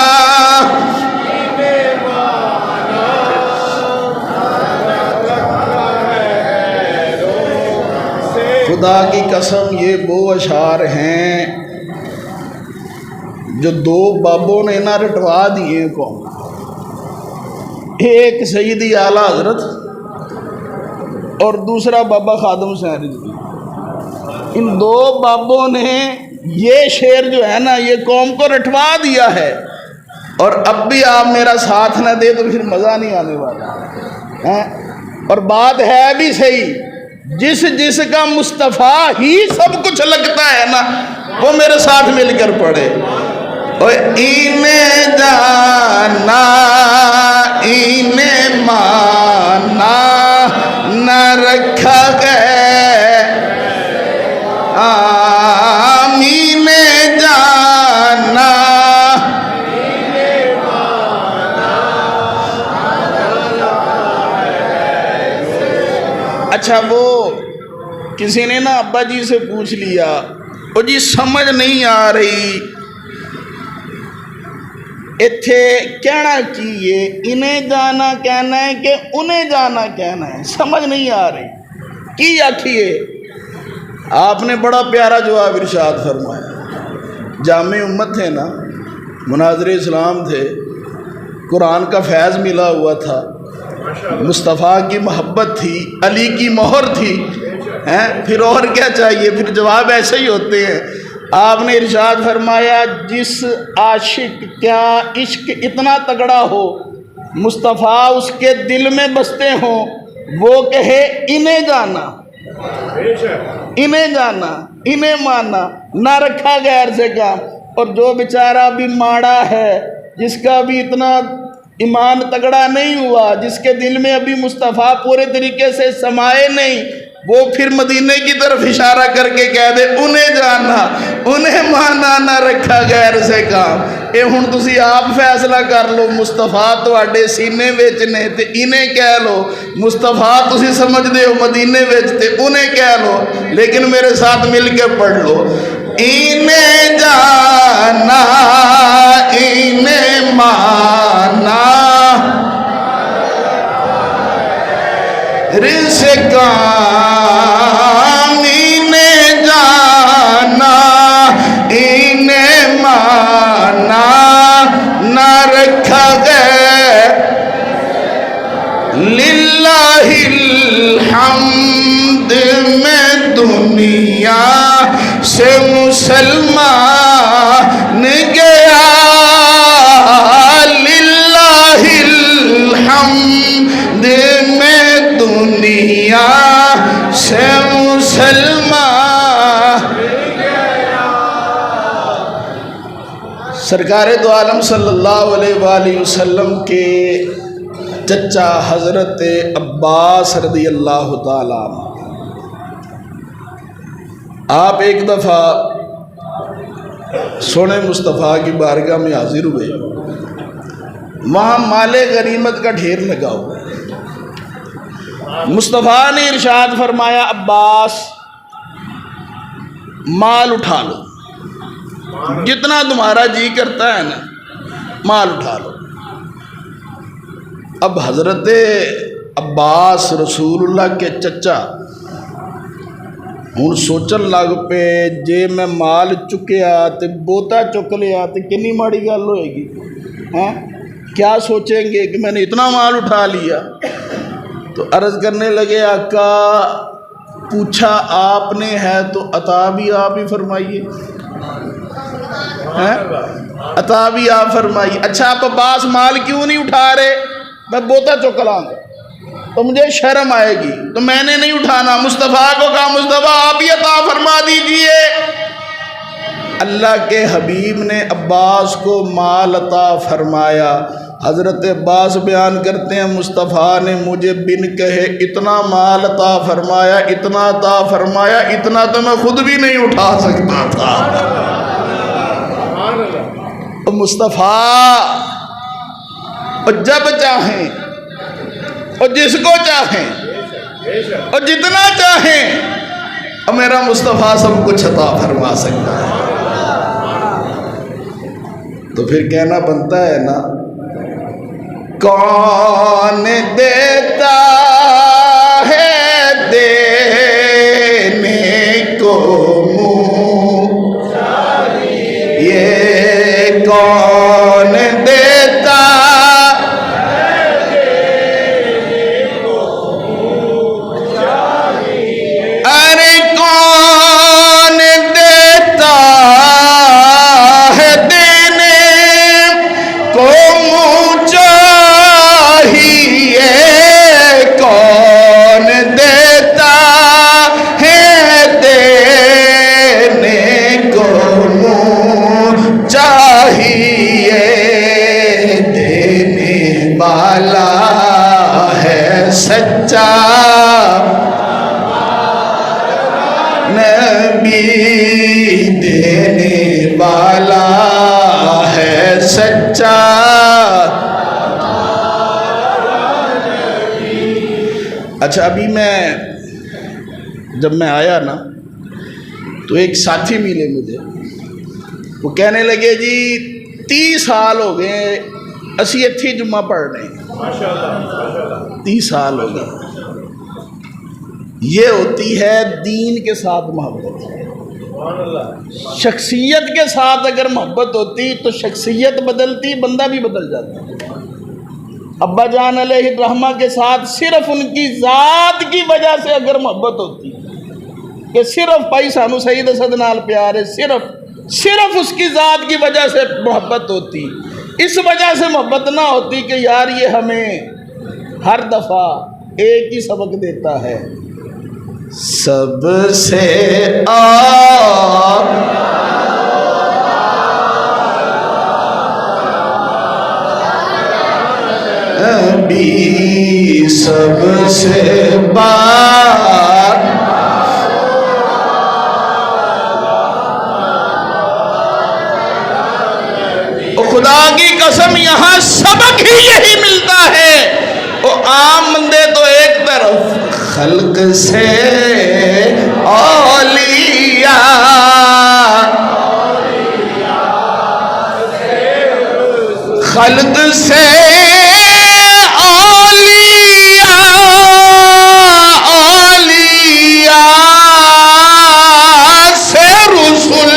خدا کی قسم یہ وہ اشعار ہیں جو 2 بابوں نے نہ رٹوا دیے قوم. ایک سیدی اعلیٰ حضرت اور دوسرا بابا خادم حسین جی. ان 2 بابوں نے یہ شعر جو ہے نا یہ قوم کو رٹوا دیا ہے، اور اب بھی آپ میرا ساتھ نہ دے تو پھر مزہ نہیں آنے والا. اور بات ہے بھی صحیح، جس کا مصطفیٰ ہی سب کچھ لگتا ہے نا وہ میرے ساتھ مل کر پڑھے. انہیں جانا انہیں مانا نہ رکھا گئے آمین جانا. اچھا وہ کسی نے نا ابا جی سے پوچھ لیا وہ جی سمجھ نہیں آ رہی اتھے کہنا کی ہے، انہیں جانا کہنا ہے کہ انہیں جانا کہنا ہے، سمجھ نہیں آ رہی کی آکھیے. آپ نے بڑا پیارا جواب ارشاد فرمایا. جامع امت تھے نا، مناظر اسلام تھے، قرآن کا فیض ملا ہوا تھا، مصطفیٰ کی محبت تھی، علی کی مہر تھی، پھر اور کیا چاہیے، پھر جواب ایسے ہی ہوتے ہیں. آپ نے ارشاد فرمایا جس عاشق کیا عشق اتنا تگڑا ہو مصطفیٰ اس کے دل میں بستے ہوں، وہ کہے انہیں جانا انہیں جانا انہیں مانا نہ رکھا غیر سے کام. اور جو بیچارہ بھی ماڑا ہے، جس کا بھی اتنا ایمان تگڑا نہیں ہوا، جس کے دل میں ابھی مصطفیٰ پورے طریقے سے سمائے نہیں، وہ پھر مدینے کی طرف اشارہ کر کے کہہ دے انہیں جانا انہیں مانا جانا نہ رکھا غیر سے کام. یہ ہوں تسی آپ فیصلہ کر لو. مصطفیٰ تواڈے سینے وچ نے تے انہیں کہہ لو. مصطفیٰ تسی سمجھ دے ہو مدینے وچ تے انہیں کہہ لو. لیکن میرے ساتھ مل کے پڑھ لو. انہیں جانا انہیں مانا رزقان انہیں جانا انہیں مانا نہ رکھا گئے. للہ الحمد میں دنیا سے مسلمان گیا. للہ الحمد میں دنیا سے مسلمان. سرکار دو عالم صلی اللہ علیہ وآلہ وسلم کے چچا حضرت عباس رضی اللہ تعالیٰ عنہ، آپ ایک دفعہ سونے مصطفیٰ کی بارگاہ میں حاضر ہوئے. وہاں مال غنیمت کا ڈھیر لگا ہوا. مصطفیٰ نے ارشاد فرمایا عباس مال اٹھا لو، جتنا تمہارا جی کرتا ہے نا مال اٹھا لو. اب حضرت عباس رسول اللہ کے چچا ہوں سوچن لگ پے جے میں مال چکیا تے بوتا چک لیا تے کنی ماڑی گل ہوئے گی. ہاں کیا سوچیں گے کہ میں نے اتنا مال اٹھا لیا. تو عرض کرنے لگے آقا پوچھا آپ نے ہے تو عطا بھی آپ ہی فرمائیے. عطا بھی آپ فرمائیے. اچھا آپ عباس مال کیوں نہیں اٹھا رہے؟ میں بوتا چک لاؤں گا تو مجھے شرم آئے گی تو میں نے نہیں اٹھانا. مصطفیٰ کو کہا مصطفیٰ آپ ہی عطا فرما دیجئے. اللہ کے حبیب نے عباس کو مال عطا فرمایا. حضرت عباس بیان کرتے ہیں مصطفیٰ نے مجھے بن کہے اتنا مال عطا فرمایا، اتنا عطا فرمایا، اتنا تو میں خود بھی نہیں اٹھا سکتا تھا. مصطفیٰ اور جب چاہیں اور جس کو چاہیں اور جتنا چاہیں اور میرا مصطفیٰ سب کچھ عطا فرما سکتا ہے. تو پھر کہنا بنتا ہے نا کون دیتا ہے دینے کو منہ، یہ کون دیتا ارے کون دیتا ہے دینے کو منہ چاہیے. کون دیتا ہے دینے کو منہ چاہیے. دینے والا ہے سچا نبی، دینے والا ہے سچا. اچھا ابھی جب میں آیا نا تو ایک ساتھی ملے مجھے. وہ کہنے لگے جی 30 سال ہو گئے اسی اتھی جمعہ پڑھ رہے ہیں. 30 سال ہو گئے. یہ ہوتی ہے دین کے ساتھ محبت. شخصیت کے ساتھ اگر محبت ہوتی تو شخصیت بدلتی، بندہ بھی بدل جاتا. ابا جان علیہ الرحمہ کے ساتھ صرف ان کی ذات کی وجہ سے اگر محبت ہوتی کہ صرف بھائی سانو سید اسد نال پیار ہے، صرف اس کی ذات کی وجہ سے محبت ہوتی. اس وجہ سے محبت نہ ہوتی کہ یار یہ ہمیں ہر دفعہ ایک ہی سبق دیتا ہے، سب سے نبی سب سے بات خدا کی قسم یہاں سبق ہی یہی ملتا ہے. وہ عام بندے تو ایک طرف خلق سے اولیاء، خلق سے اولیاء، اولیاء سے رسول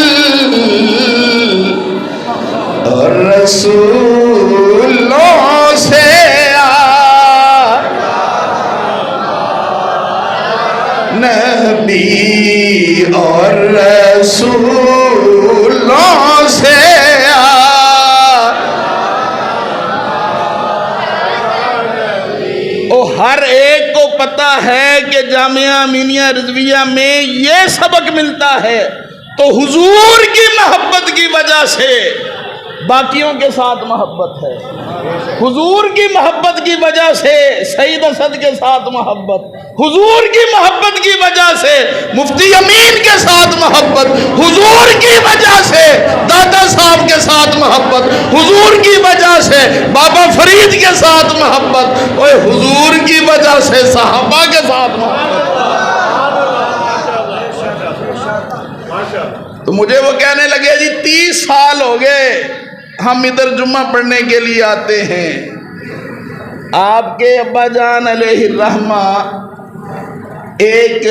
اور رسولوں سے نبی اور رسولوں سے ہر ایک کو پتا ہے کہ جامعہ امینیہ رضویہ میں یہ سبق ملتا ہے. تو حضور کی محبت کی وجہ سے باقیوں کے ساتھ محبت ہے، حضور کی محبت کی وجہ سے سید اسد کے ساتھ محبت، حضور کی محبت کی وجہ سے مفتی امین کے ساتھ محبت، حضور کی وجہ سے دادا صاحب کے ساتھ محبت، حضور کی وجہ سے بابا فرید کے ساتھ محبت، اور حضور کی وجہ سے صحابہ کے ساتھ محبت. تو مجھے وہ کہنے لگے جی 30 سال ہو گئے ہم ادھر جمعہ پڑھنے کے لیے آتے ہیں. آپ کے ابا جان علیہ الرحمہ ایک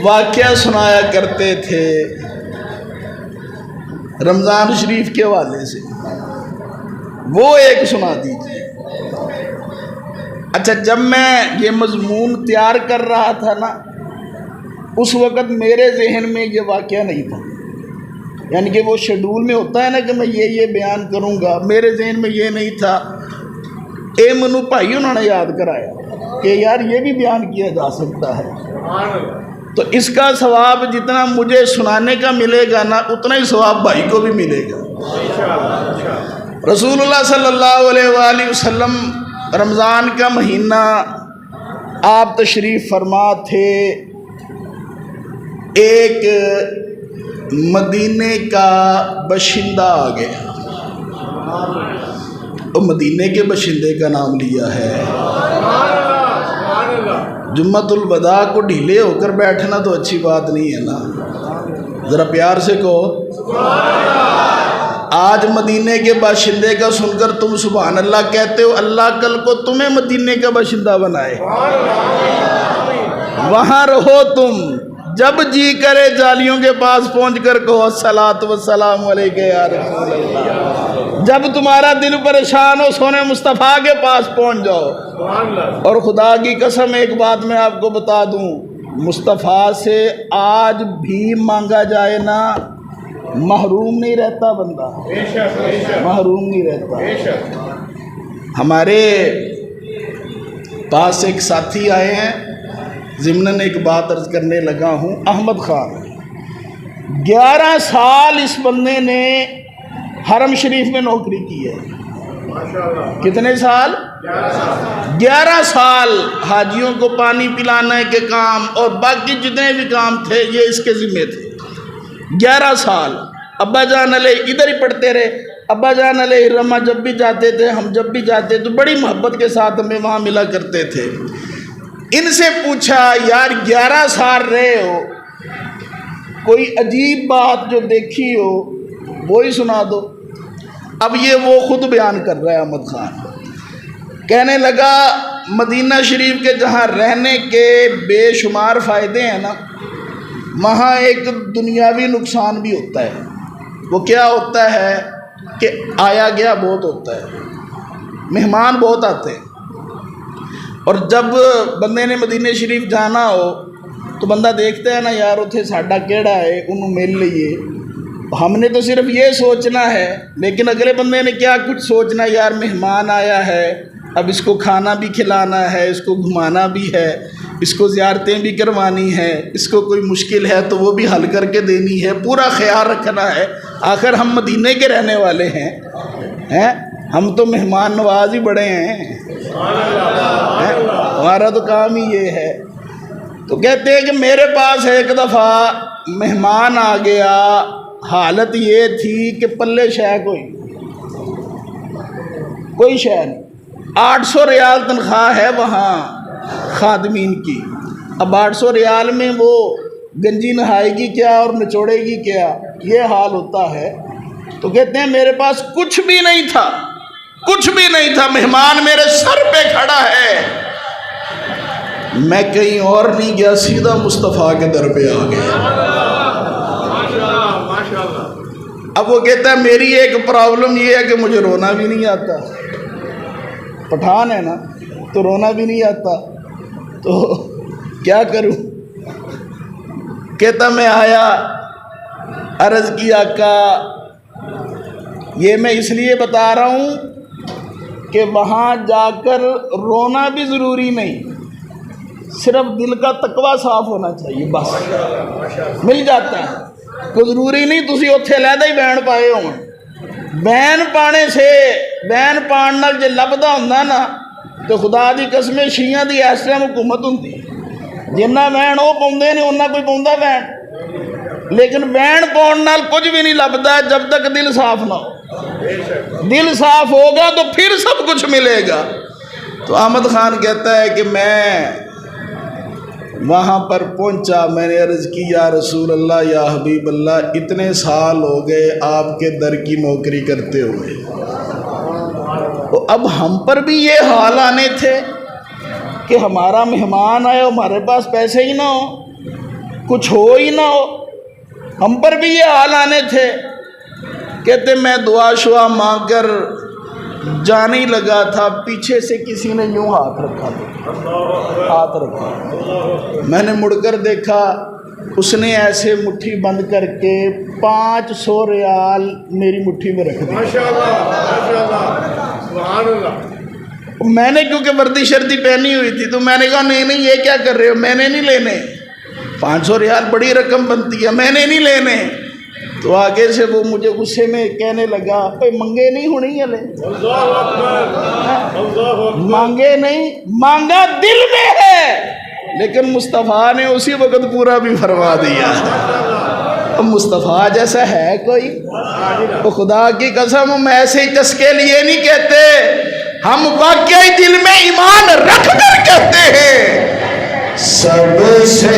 واقعہ سنایا کرتے تھے رمضان شریف کے حوالے سے، وہ ایک سنا دیجیے. اچھا، جب میں یہ مضمون تیار کر رہا تھا نا، اس وقت میرے ذہن میں یہ واقعہ نہیں تھا، یعنی کہ وہ شیڈول میں ہوتا ہے نا کہ میں یہ بیان کروں گا، میرے ذہن میں یہ نہیں تھا. اے منو بھائی انہوں نے یاد کرایا کہ یار یہ بھی بیان کیا جا سکتا ہے. تو اس کا ثواب جتنا مجھے سنانے کا ملے گا نا، اتنا ہی ثواب بھائی کو بھی ملے گا. رسول اللہ صلی اللہ علیہ وآلہ وسلم رمضان کا مہینہ آپ تشریف فرما تھے. ایک مدینے کا باشندہ آ گیا، اور مدینے کے باشندے کا نام لیا ہے. جمعۃ الوداع کو ڈھیلے ہو کر بیٹھنا تو اچھی بات نہیں ہے نا، ذرا پیار سے کہو. آج مدینے کے باشندے کا سن کر تم سبحان اللہ کہتے ہو، اللہ کل کو تمہیں مدینے کا باشندہ بنائے. وہاں رہو تم، جب جی کرے جالیوں کے پاس پہنچ کر کہو الصلاۃ والسلام علیک یا رسول اللہ. جب تمہارا دل پریشان ہو سونے مصطفیٰ کے پاس پہنچ جاؤ. اور خدا کی قسم ایک بات میں آپ کو بتا دوں، مصطفیٰ سے آج بھی مانگا جائے نا، محروم نہیں رہتا بندہ، محروم نہیں رہتا. ہمارے پاس ایک ساتھی آئے ہیں، ضمناً ایک بات عرض کرنے لگا ہوں. احمد خان 11 سال اس بندے نے حرم شریف میں نوکری کی ہے. کتنے سال؟ 11 سال حاجیوں کو پانی پلانے کے کام اور باقی جتنے بھی کام تھے یہ اس کے ذمہ تھے. 11 سال ابا جان علیہ ادھر ہی پڑھتے رہے. ابا جان علیہ الرحمہ جب بھی جاتے تھے، ہم جب بھی جاتے تو بڑی محبت کے ساتھ ہمیں وہاں ملا کرتے تھے. ان سے پوچھا یار 11 سال رہے ہو، کوئی عجیب بات جو دیکھی ہو وہی سنا دو. اب یہ وہ خود بیان کر رہا ہے احمد خان. کہنے لگا مدینہ شریف کے جہاں رہنے کے بے شمار فائدے ہیں نا، وہاں ایک دنیاوی نقصان بھی ہوتا ہے. وہ کیا ہوتا ہے کہ آیا گیا بہت ہوتا ہے، مہمان بہت آتے ہیں. اور جب بندے نے مدینہ شریف جانا ہو تو بندہ دیکھتا ہے نا یار اتھے ساڈا کیڑا ہے انہوں مل لیے. ہم نے تو صرف یہ سوچنا ہے، لیکن اگلے بندے نے کیا کچھ سوچنا، یار مہمان آیا ہے، اب اس کو کھانا بھی کھلانا ہے، اس کو گھمانا بھی ہے، اس کو زیارتیں بھی کروانی ہے، اس کو کوئی مشکل ہے تو وہ بھی حل کر کے دینی ہے، پورا خیال رکھنا ہے. آخر ہم مدینے کے رہنے والے ہیں، ہم تو مہمان نواز ہی بڑے ہیں، ہمارا تو کام ہی یہ ہے. تو کہتے ہیں کہ میرے پاس ایک دفعہ مہمان آ گیا، حالت یہ تھی کہ پلے شے کوئی. کوئی شے نہیں۔ 800 ریال تنخواہ ہے وہاں خادمین کی، اب 800 ریال میں وہ گنجی نہائے گی کیا اور نچوڑے گی کیا، یہ حال ہوتا ہے۔ تو کہتے ہیں میرے پاس کچھ بھی نہیں تھا، کچھ بھی نہیں تھا، مہمان میرے سر پہ کھڑا ہے، میں کہیں اور نہیں گیا، سیدھا مصطفیٰ کے در پہ آ گیا۔ اب وہ کہتا ہے میری ایک پرابلم یہ ہے کہ مجھے رونا بھی نہیں آتا، پٹھان ہے نا تو رونا بھی نہیں آتا، تو کیا کروں؟ کہتا میں آیا، عرض کی آقا یہ میں اس لیے بتا رہا ہوں کہ وہاں جا کر رونا بھی ضروری نہیں، صرف دل کا تقوی صاف ہونا چاہیے، بس مل جاتا ہے، کوئی ضروری نہیں تسی اتھے علیحدہ ہی بین پائے ہوں، بین پانے سے بین پان نال جے لبدا ہوندا نا تو خدا دی قسم شیعہ دی اس ٹائم حکومت ہوندی، جنہ بین وہ پاؤندے نے انہاں کوئی پاؤندا بین، لیکن بین پاؤن نال کچھ بھی نہیں لبدا جب تک دل صاف نہ ہو، دل صاف ہوگا تو پھر سب کچھ ملے گا۔ تو احمد خان کہتا ہے کہ میں وہاں پر پہنچا، میں نے عرض کی یا رسول اللہ یا حبیب اللہ اتنے سال ہو گئے آپ کے در کی نوکری کرتے ہوئے، تو اب ہم پر بھی یہ حال آنے تھے کہ ہمارا مہمان آئے ہمارے پاس پیسے ہی نہ ہو، کچھ ہو ہی نہ ہو، ہم پر بھی یہ حال آنے تھے۔ کہتے میں دعا شعا مانگ کر جانے ہی لگا تھا، پیچھے سے کسی نے یوں ہاتھ رکھا تھا، ہاتھ رکھا، میں نے مڑ کر دیکھا، اس نے ایسے مٹھی بند کر کے 500 ریال میری مٹھی میں رکھ دی۔ میں نے کیونکہ وردی شردی پہنی ہوئی تھی تو میں نے کہا نہیں نہیں یہ کیا کر رہے ہو، میں نے نہیں لینے، 500 ریال بڑی رقم بنتی ہے، میں نے نہیں لینے۔ تو آگے سے وہ مجھے غصے میں کہنے لگا بھائی منگے نہیں ہونی ہلے، مانگے نہیں، مانگا دل میں ہے، لیکن مصطفیٰ نے اسی وقت پورا بھی فرما دیا۔ مصطفیٰ جیسا ہے کوئی؟ تو خدا کی قسم ہم ایسے ہی چسکے لیے نہیں کہتے، ہم واقعی دل میں ایمان رکھ کر کہتے ہیں سب سے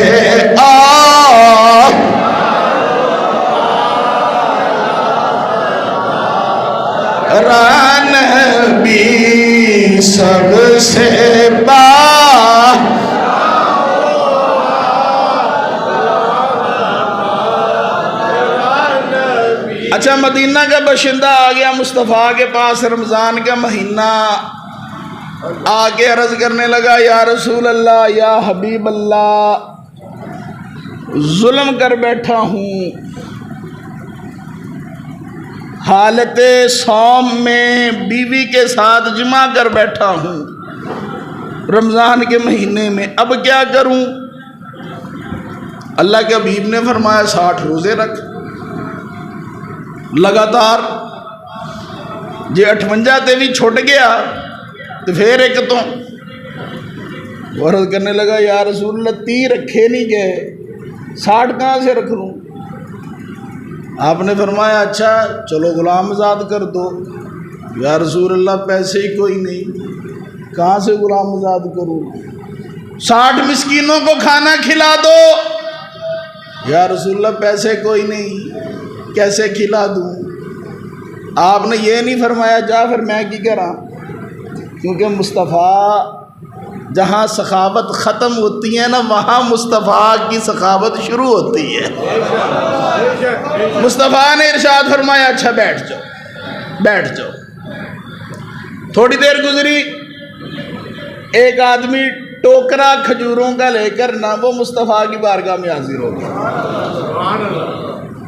نبی سب سے اچھا مدینہ کا باشندہ آ گیا مصطفیٰ کے پاس، رمضان کا مہینہ، آ کے عرض کرنے لگا یا رسول اللہ یا حبیب اللہ ظلم کر بیٹھا ہوں، حالت صوم میں بیوی کے ساتھ جمع کر بیٹھا ہوں رمضان کے مہینے میں، اب کیا کروں؟ اللہ کے حبیب نے فرمایا 60 روزے رکھ لگاتار، جے 58 تے بھی چھوٹ گیا تو پھر ایک تو عرض کرنے لگا یا رسول اللہ 30 رکھے نہیں گئے، 60 کہاں سے رکھ لوں؟ آپ نے فرمایا اچھا چلو غلام آزاد کر دو۔ یا رسول اللہ پیسے ہی کوئی نہیں، کہاں سے غلام آزاد کروں؟ 60 مسکینوں کو کھانا کھلا دو۔ یا رسول اللہ پیسے کوئی نہیں، کیسے کھلا دوں؟ آپ نے یہ نہیں فرمایا جا پھر میں کی کراں، کیونکہ مصطفیٰ جہاں سخاوت ختم ہوتی ہے نا وہاں مصطفیٰ کی سخاوت شروع ہوتی ہے۔ مصطفیٰ نے ارشاد فرمایا اچھا بیٹھ جاؤ بیٹھ جاؤ۔ تھوڑی دیر گزری، ایک آدمی ٹوکرا کھجوروں کا لے کر نہ وہ مصطفیٰ کی بارگاہ میں حاضر ہو گیا۔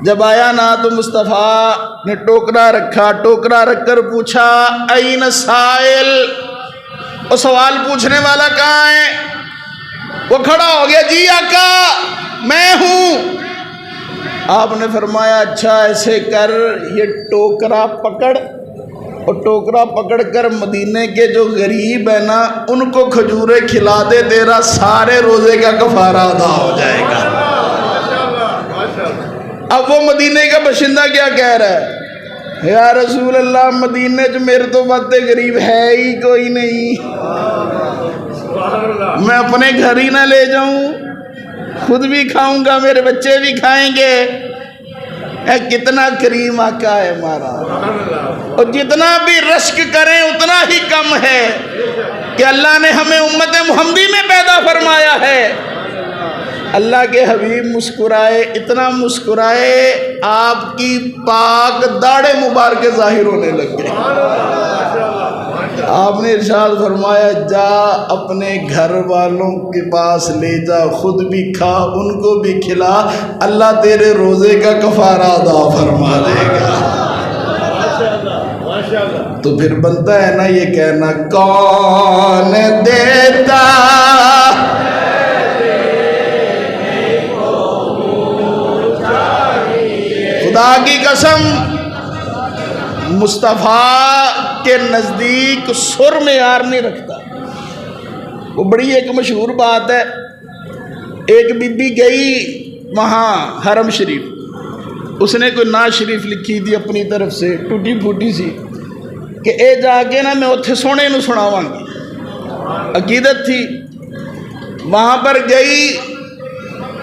جب آیا نا تو مصطفیٰ نے ٹوکرا رکھا، ٹوکرا رکھ کر پوچھا این سائل، وہ سوال پوچھنے والا کہاں ہے؟ وہ کھڑا ہو گیا، جی آقا میں ہوں۔ آپ نے فرمایا اچھا ایسے کر، یہ ٹوکرا پکڑ، اور ٹوکرا پکڑ کر مدینے کے جو غریب ہیں نا ان کو کھجورے کھلا دے، تیرا سارے روزے کا کفارہ ادا ہو جائے گا۔ اب وہ مدینے کا باشندہ کیا کہہ رہا ہے؟ یا رسول اللہ مدینے چ میرے تو بات غریب ہے ہی کوئی نہیں، میں اپنے گھر ہی نہ لے جاؤں، خود بھی کھاؤں گا میرے بچے بھی کھائیں گے۔ اے کتنا کریم آقا ہے ہمارا، اور جتنا بھی رشک کریں اتنا ہی کم ہے کہ اللہ نے ہمیں امت محمدی میں پیدا فرمایا ہے۔ اللہ کے حبیب مسکرائے، اتنا مسکرائے آپ کی پاک داڑھ مبارک ظاہر ہونے لگ گئے۔ آپ نے ارشاد فرمایا جا اپنے گھر والوں کے پاس لے جا، خود بھی کھا ان کو بھی کھلا، اللہ تیرے روزے کا کفارہ ادا فرما دے گا۔ تو پھر بنتا ہے نا یہ کہنا کون دیتا خدا کی قسم مصطفیٰ کے نزدیک سر معیار نہیں رکھتا۔ وہ بڑی ایک مشہور بات ہے، ایک بی بی گئی وہاں حرم شریف، اس نے کوئی نعت شریف لکھی تھی اپنی طرف سے ٹوٹی پھوٹی سی کہ اے جا کے نا میں اتھے سونے نو سناواں گی، عقیدت تھی۔ وہاں پر گئی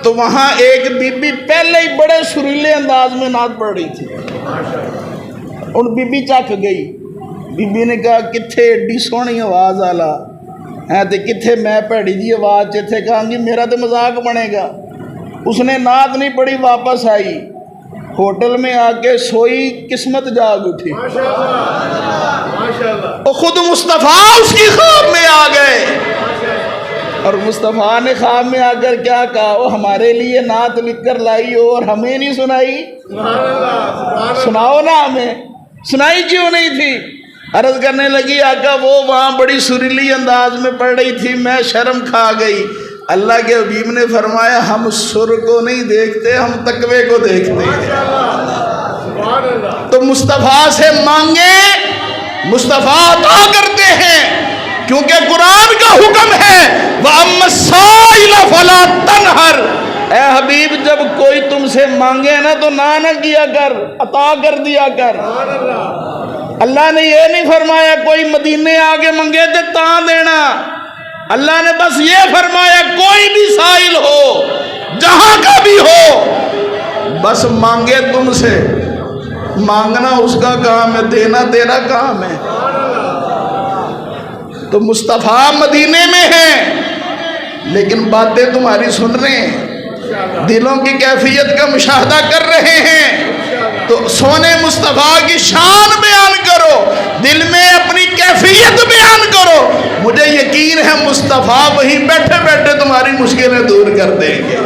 تو وہاں ایک بی بی پہلے ہی بڑے سریلے انداز میں نعت پڑھ رہی تھی، ان بی بی چک گئی۔ بی بی نے کہا کتھے ایڈی سونی آواز آلا ہے تے کتھے میں پیڑی جی آواز چیتھے کہاں گی میرا تو مذاق بنے گا۔ اس نے نعت نہیں پڑھی، واپس آئی، ہوٹل میں آ کے سوئی، قسمت جاگ اٹھی، اور خود مصطفیٰ اس کی خواب میں آ گئے۔ اور مصطفیٰ نے خواب میں آ کر کیا کہا، وہ ہمارے لیے نعت لکھ کر لائی ہو اور ہمیں نہیں سنائی، سناؤ نا ہمیں۔ سنائی کیوں نہیں تھی؟ عرض کرنے لگی آقا وہ وہاں بڑی سریلی انداز میں پڑھ رہی تھی، میں شرم کھا گئی۔ اللہ کے حبیب نے فرمایا ہم سر کو نہیں دیکھتے، ہم تقوی کو دیکھتے ہیں۔ تو مصطفیٰ سے مانگیں، مصطفیٰ عطا کرتے ہیں، کیونکہ قرآن کا حکم ہے وَأَمَّا السَّائِلَ فَلَا تَنْهَرْ، اے حبیب جب کوئی تم سے مانگے نا تو نہ کیا کر، عطا کر دیا کر۔ اللہ نے یہ نہیں فرمایا کوئی مدینے آگے منگے تے تاں دینا، اللہ نے بس یہ فرمایا کوئی بھی سائل ہو جہاں کا بھی ہو بس مانگے تم سے، مانگنا اس کا کام ہے، دینا تیرا کام ہے۔ تو مصطفیٰ مدینے میں ہیں لیکن باتیں تمہاری سن رہے ہیں، دلوں کی کیفیت کا مشاہدہ کر رہے ہیں۔ تو سونے مصطفیٰ کی شان بیان کرو، دل میں اپنی کیفیت بیان کرو، مجھے یقین ہے مصطفیٰ وہیں بیٹھے بیٹھے تمہاری مشکلیں دور کر دیں گے۔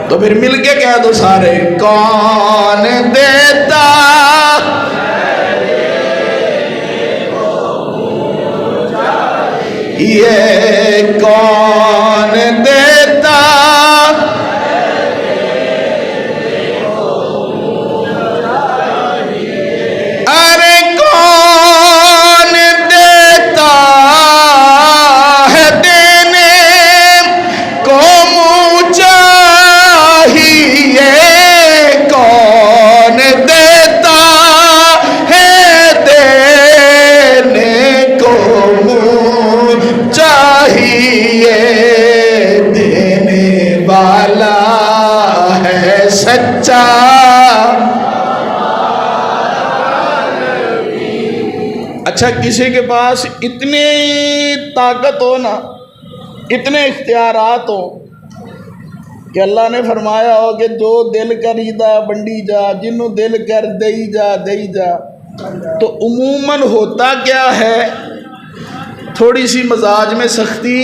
تو پھر مل کے کہہ دو سارے کون دیتا یہ کون دیتا ارے کون دیتا ہے دینے کو منہ چاہیے، کون دیتا ہے دینے کو منہ چاہیے، دینے والا ہے سچا۔ اچھا کسی کے پاس اتنی طاقت ہو نا، اتنے اختیارات ہو کہ اللہ نے فرمایا ہو کہ جو دل کریدا بنڈی جا، جنوں دل کر دئی جا دئی جا، تو عموماً ہوتا کیا ہے تھوڑی سی مزاج میں سختی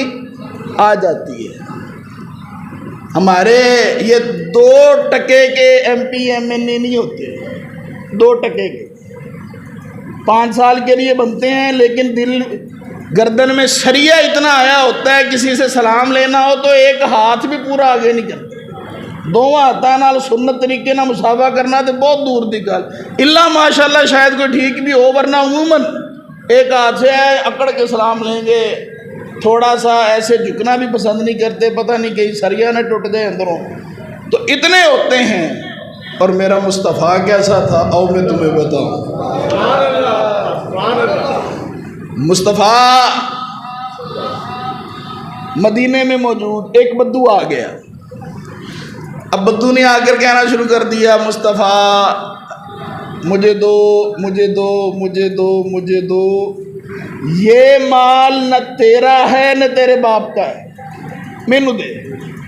آ جاتی ہے۔ ہمارے یہ 2 ٹکے کے ایم پی ایم این اے نہیں ہوتے، 2 ٹکے کے 5 سال کے لیے بنتے ہیں، لیکن دل گردن میں سریا اتنا آیا ہوتا ہے، کسی سے سلام لینا ہو تو ایک ہاتھ بھی پورا آگے نہیں کرتے، 2 ہاتھاں نال سنت طریقے نہ مسافہ کرنا تو بہت دور دی گل، اللہ ماشاءاللہ شاید کوئی ٹھیک بھی ہو، ورنہ عموماً ایک ہاتھ سے اکڑ کے سلام لیں گے، تھوڑا سا ایسے جھکنا بھی پسند نہیں کرتے، پتہ نہیں کہیں سریا نہ ٹوٹ گئے اندروں۔ تو اتنے ہوتے ہیں اور میرا مصطفیٰ کیسا تھا؟ آؤ میں تمہیں بتاؤں۔ مصطفیٰ مدینے میں موجود، ایک بدو آ گیا۔ اب بدو نے آ کر کہنا شروع کر دیا، مصطفیٰ مجھے دو، مجھے دو، مجھے دو، مجھے دو، یہ مال نہ تیرا ہے نہ تیرے باپ کا ہے، مینو دے،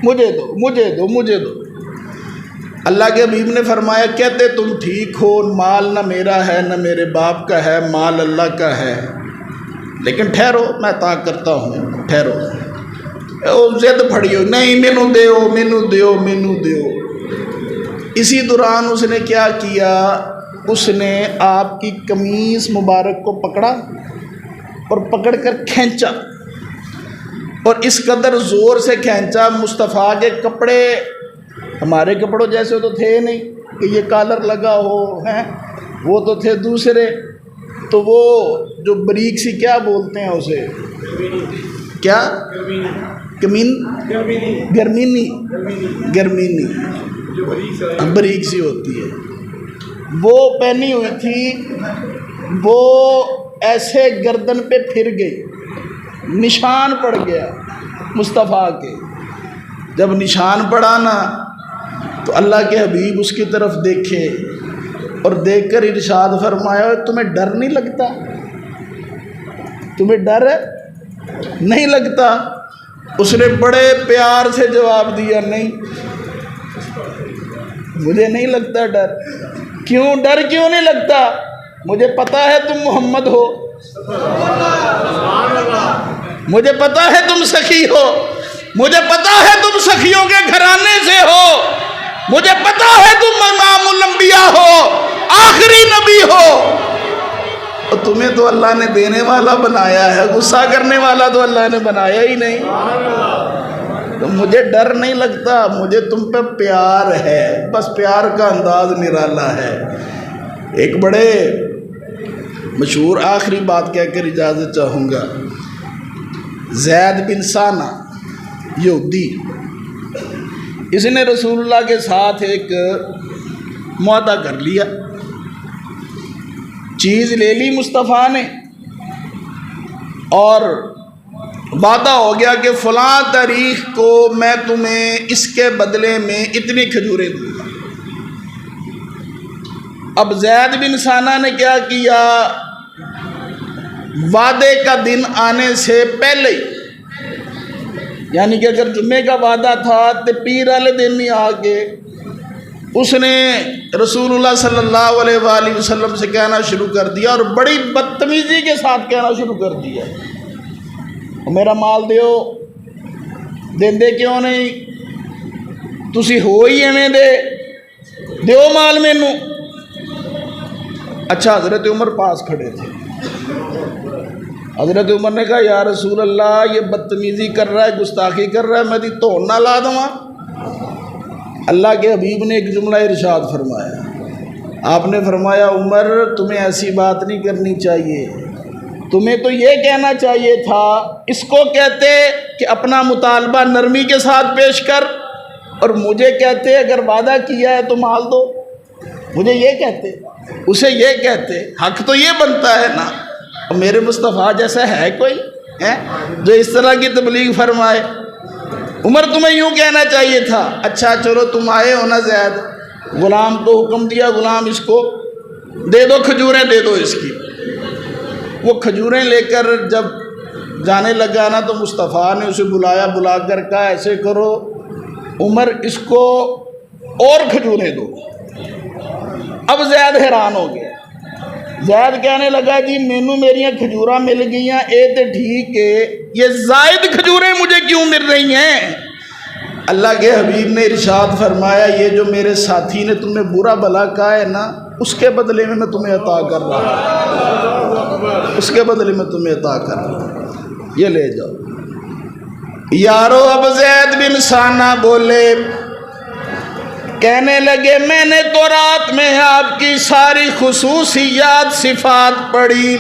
مجھے دو، مجھے دو، مجھے دو۔ اللہ کے حبیب نے فرمایا کہتے تم ٹھیک ہو، مال نہ میرا ہے نہ میرے باپ کا ہے، مال اللہ کا ہے، لیکن ٹھہرو میں عطا کرتا ہوں، ٹھہرو۔ ضد پھڑی ہو، نہیں مینو دیو، مینو دیو، مینو دیو۔ اسی دوران اس نے کیا کیا، اس نے آپ کی قمیص مبارک کو پکڑا اور پکڑ کر کھینچا، اور اس قدر زور سے کھینچا مصطفیٰ کے کپڑے ہمارے کپڑوں جیسے تو تھے نہیں کہ یہ کالر لگا ہو ہیں، وہ تو تھے دوسرے، تو وہ جو بریک سی کیا بولتے ہیں اسے، کیا کمین، گرمینی، گرمینی بریک سی ہوتی ہے، وہ پہنی ہوئی تھی، وہ ایسے گردن پہ پھر گئی، نشان پڑ گیا مصطفیٰ کے۔ جب نشان پڑا نا تو اللہ کے حبیب اس کی طرف دیکھے اور دیکھ کر ارشاد فرمایا تمہیں ڈر نہیں لگتا؟ تمہیں ڈر نہیں لگتا؟ اس نے بڑے پیار سے جواب دیا نہیں، مجھے نہیں لگتا ڈر۔ کیوں ڈر کیوں نہیں لگتا؟ مجھے پتا ہے تم محمد ہو، مجھے پتا ہے تم سخی ہو، مجھے پتا ہے تم سخیوں کے گھرانے سے ہو، مجھے پتا ہے تم امام الانبیاء ہو، آخری نبی ہو، اور تمہیں تو اللہ نے دینے والا بنایا ہے، غصہ کرنے والا تو اللہ نے بنایا ہی نہیں۔ تو مجھے ڈر نہیں لگتا، مجھے تم پہ پیار ہے، بس پیار کا انداز نرالا ہے۔ ایک بڑے مشہور آخری بات کہہ کر اجازت چاہوں گا۔ زید بن ثانہ یہودی، اس نے رسول اللہ کے ساتھ ایک معاہدہ کر لیا، چیز لے لی مصطفیٰ نے، اور وعدہ ہو گیا کہ فلاں تاریخ کو میں تمہیں اس کے بدلے میں اتنی کھجوریں دوں گا۔ اب زید بن ثانہ نے کیا کیا، وعدے کا دن آنے سے پہلے ہی، یعنی کہ اگر جمعے کا وعدہ تھا تو پیر والے دن ہی آ کے اس نے رسول اللہ صلی اللہ علیہ وآلہ وسلم سے کہنا شروع کر دیا، اور بڑی بدتمیزی کے ساتھ کہنا شروع کر دیا، میرا مال دیو، دیندے کیوں نہیں، تسی ہو ہی ایویں دے، دیو مال مینوں۔ اچھا حضرت عمر پاس کھڑے تھے، حضرت عمر نے کہا یا رسول اللہ یہ بدتمیزی کر رہا ہے، گستاخی کر رہا ہے، میں دی توڑ نہ لا دوں۔ اللہ کے حبیب نے ایک جملہ ارشاد فرمایا، آپ نے فرمایا عمر تمہیں ایسی بات نہیں کرنی چاہیے، تمہیں تو یہ کہنا چاہیے تھا، اس کو کہتے کہ اپنا مطالبہ نرمی کے ساتھ پیش کر، اور مجھے کہتے اگر وعدہ کیا ہے تو مال دو، مجھے یہ کہتے، اسے یہ کہتے، حق تو یہ بنتا ہے نا۔ اور میرے مصطفیٰ جیسا ہے کوئی جو اس طرح کی تبلیغ فرمائے؟ عمر تمہیں یوں کہنا چاہیے تھا۔ اچھا چلو تم آئے ہو نا زید، غلام کو حکم دیا، غلام اس کو دے دو، کھجوریں دے دو اس کی۔ وہ کھجوریں لے کر جب جانے لگا نا تو مصطفیٰ نے اسے بلایا، بلا کر کہا ایسے کرو عمر اس کو اور کھجوریں دو۔ اب زید حیران ہو گیا، زید کہنے لگا جی مینوں میریاں کھجوراں مل گئیاں، اے تے ٹھیک ہے، یہ زائد کھجوریں مجھے کیوں مل رہی ہیں؟ اللہ کے حبیب نے ارشاد فرمایا یہ جو میرے ساتھی نے تمہیں برا بھلا کہا ہے نا، اس کے بدلے میں تمہیں عطا کر رہا ہوں، اس کے بدلے میں تمہیں عطا کر رہا ہوں، یہ لے جاؤ۔ یارو اب زید بن ثانہ بولے، کہنے لگے میں نے تو رات میں آپ کی ساری خصوصیات صفات پڑھی،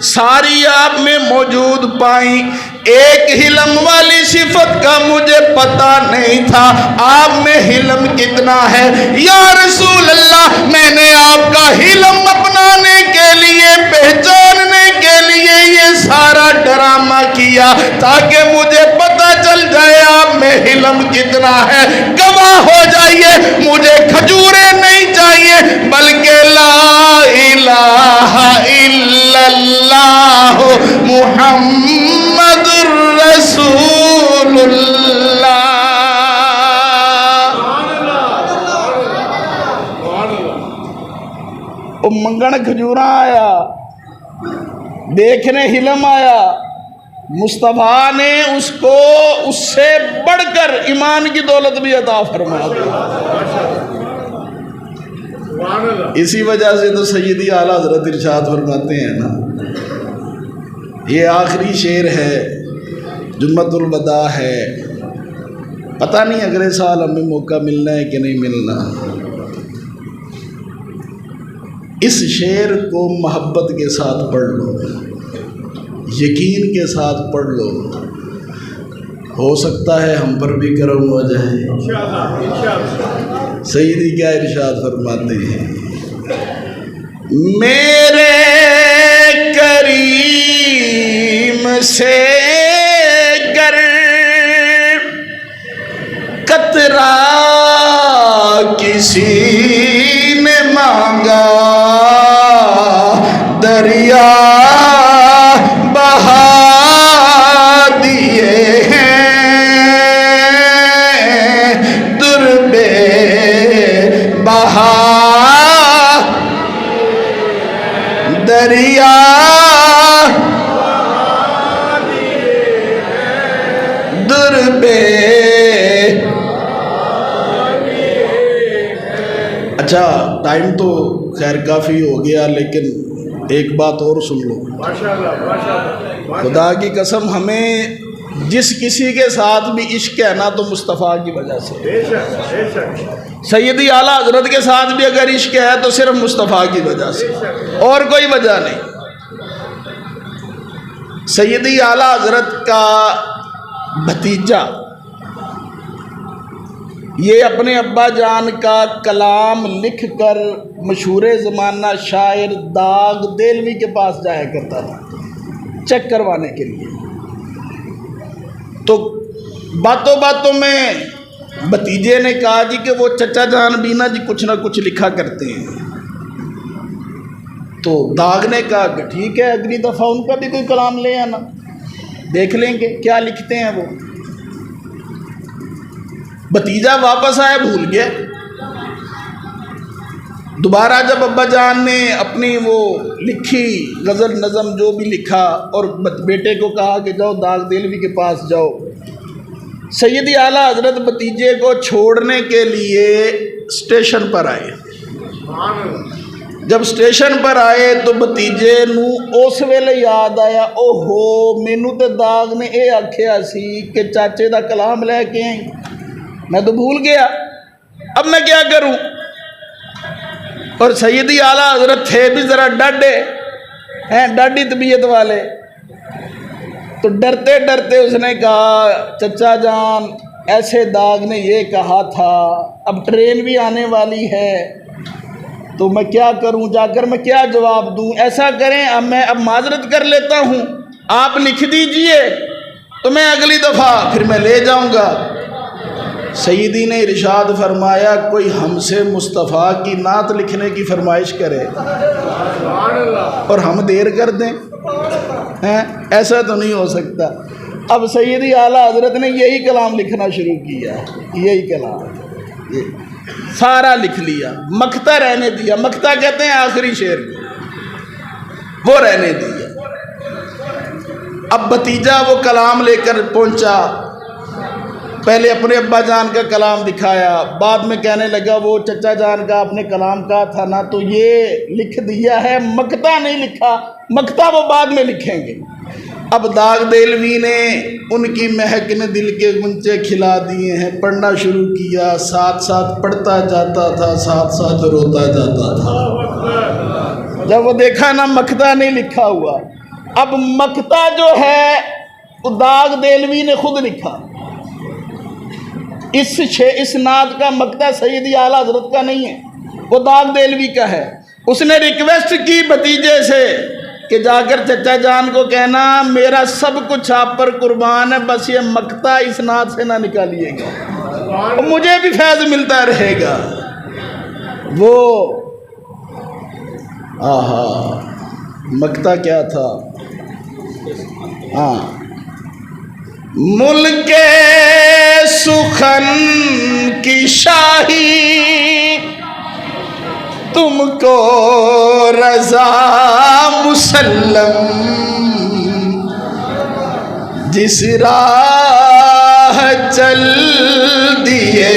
ساری آپ میں موجود پائیں، ایک حلم والی صفت کا مجھے پتہ نہیں تھا، آپ میں حلم کتنا ہے یا رسول اللہ۔ میں نے آپ کا حلم اپنانے کے لیے، پہچاننے کے لیے یہ سارا ڈرامہ کیا تاکہ مجھے پتہ چل جائے آپ میں حلم کتنا ہے۔ گواہ ہو جائیے، مجھے کھجوریں نہیں چاہیے بلکہ لا الہ الا اللہ محمد رسول اللہ۔ وہ منگن کھجوراں آیا، دیکھنے حلم آیا، مصطفیٰ نے اس کو اس سے بڑھ کر ایمان کی دولت بھی عطا فرما دی۔ اسی وجہ سے تو سیدی اعلیٰ حضرت ارشاد فرماتے ہیں نا، یہ آخری شعر ہے، جمعۃ الوداع ہے، پتہ نہیں اگلے سال ہمیں موقع ملنا ہے کہ نہیں ملنا۔ اس شعر کو محبت کے ساتھ پڑھ لو، یقین کے ساتھ پڑھ لو، ہو سکتا ہے ہم پر بھی کرم ہو جائے۔ سیدی کیا ارشاد فرماتے ہیں، میرے کریم سے گر قطرہ کسی نے مانگا، دریا بہا دیے ہیں، دربے بہا دریا دربے۔ اچھا ٹائم تو خیر کافی ہو گیا، لیکن ایک بات اور سن لو۔ خدا کی قسم، ہمیں جس کسی کے ساتھ بھی عشق ہے نا تو مصطفیٰ کی وجہ سے، سیدی اعلیٰ حضرت کے ساتھ بھی اگر عشق ہے تو صرف مصطفیٰ کی وجہ سے، اور کوئی وجہ نہیں۔ سیدی اعلیٰ حضرت کا بھتیجا یہ اپنے ابا جان کا کلام لکھ کر مشہور زمانہ شاعر داغ دہلوی کے پاس جایا کرتا تھا چیک کروانے کے لیے۔ تو باتوں باتوں میں بھتیجے نے کہا جی کہ وہ چچا جان بھی نا جی کچھ نہ کچھ لکھا کرتے ہیں۔ تو داغ نے کہا کہ ٹھیک ہے، اگلی دفعہ ان کا بھی کوئی کلام لے آنا، دیکھ لیں گے کیا لکھتے ہیں وہ۔ بھتیجا واپس آیا، بھول گیا۔ دوبارہ جب ابا جان نے اپنی وہ لکھی غزل نظم جو بھی لکھا اور بیٹے کو کہا کہ جاؤ داغ دہلوی کے پاس جاؤ، سیدی اعلیٰ حضرت بھتیجے کو چھوڑنے کے لیے اسٹیشن پر آئے۔ جب اسٹیشن پر آئے تو بھتیجے نو اس ویلے یاد آیا، او ہو مینو تے داغ نے یہ آکھیا سی کہ چاچے دا کلام لے کے آئی، میں تو بھول گیا، اب میں کیا کروں۔ اور سیدی اعلیٰ حضرت تھے بھی ذرا ڈاڈے ہیں، ڈاڈی طبیعت والے، تو ڈرتے ڈرتے اس نے کہا چچا جان ایسے داغ نے یہ کہا تھا، اب ٹرین بھی آنے والی ہے تو میں کیا کروں، جا کر میں کیا جواب دوں۔ ایسا کریں اب معذرت کر لیتا ہوں، آپ لکھ دیجئے تو میں اگلی دفعہ پھر میں لے جاؤں گا۔ سیدی نے ارشاد فرمایا کوئی ہم سے مصطفیٰ کی نعت لکھنے کی فرمائش کرے اور ہم دیر کر دیں، ایسا تو نہیں ہو سکتا۔ اب سیدی اعلیٰ حضرت نے یہی کلام لکھنا شروع کیا، یہی کلام سارا لکھ لیا، مکتا رہنے دیا، مکتا کہتے ہیں آخری شعر کو، وہ رہنے دیا۔ اب بھتیجا وہ کلام لے کر پہنچا، پہلے اپنے ابا جان کا کلام دکھایا، بعد میں کہنے لگا وہ چچا جان کا آپ نے کلام کہا تھا نا تو یہ لکھ دیا ہے، مکتا نہیں لکھا، مکتا وہ بعد میں لکھیں گے۔ اب داغ دہلوی نے ان کی مہک نے دل کے غنچے کھلا دیے ہیں، پڑھنا شروع کیا، ساتھ ساتھ پڑھتا جاتا تھا، ساتھ ساتھ روتا جاتا تھا۔ جب وہ دیکھا نا مکتا نہیں لکھا ہوا اب مقطع جو ہے وہ داغ دہلوی نے خود لکھا، اس نعت کا مقطع سیدی اعلیٰ حضرت کا نہیں ہے، وہ داغ دہلوی کا ہے۔ اس نے ریکویسٹ کی بھتیجے سے کہ جا کر چچا جان کو کہنا میرا سب کچھ آپ پر قربان ہے، بس یہ مقطع اس نعت سے نہ نکالیے گا، مجھے بھی فیض ملتا رہے گا۔ وہ آہا مقطع کیا تھا؟ ہاں، ملک سخن کی شاہی تم کو رضا مسلم، جس راہ چل دیے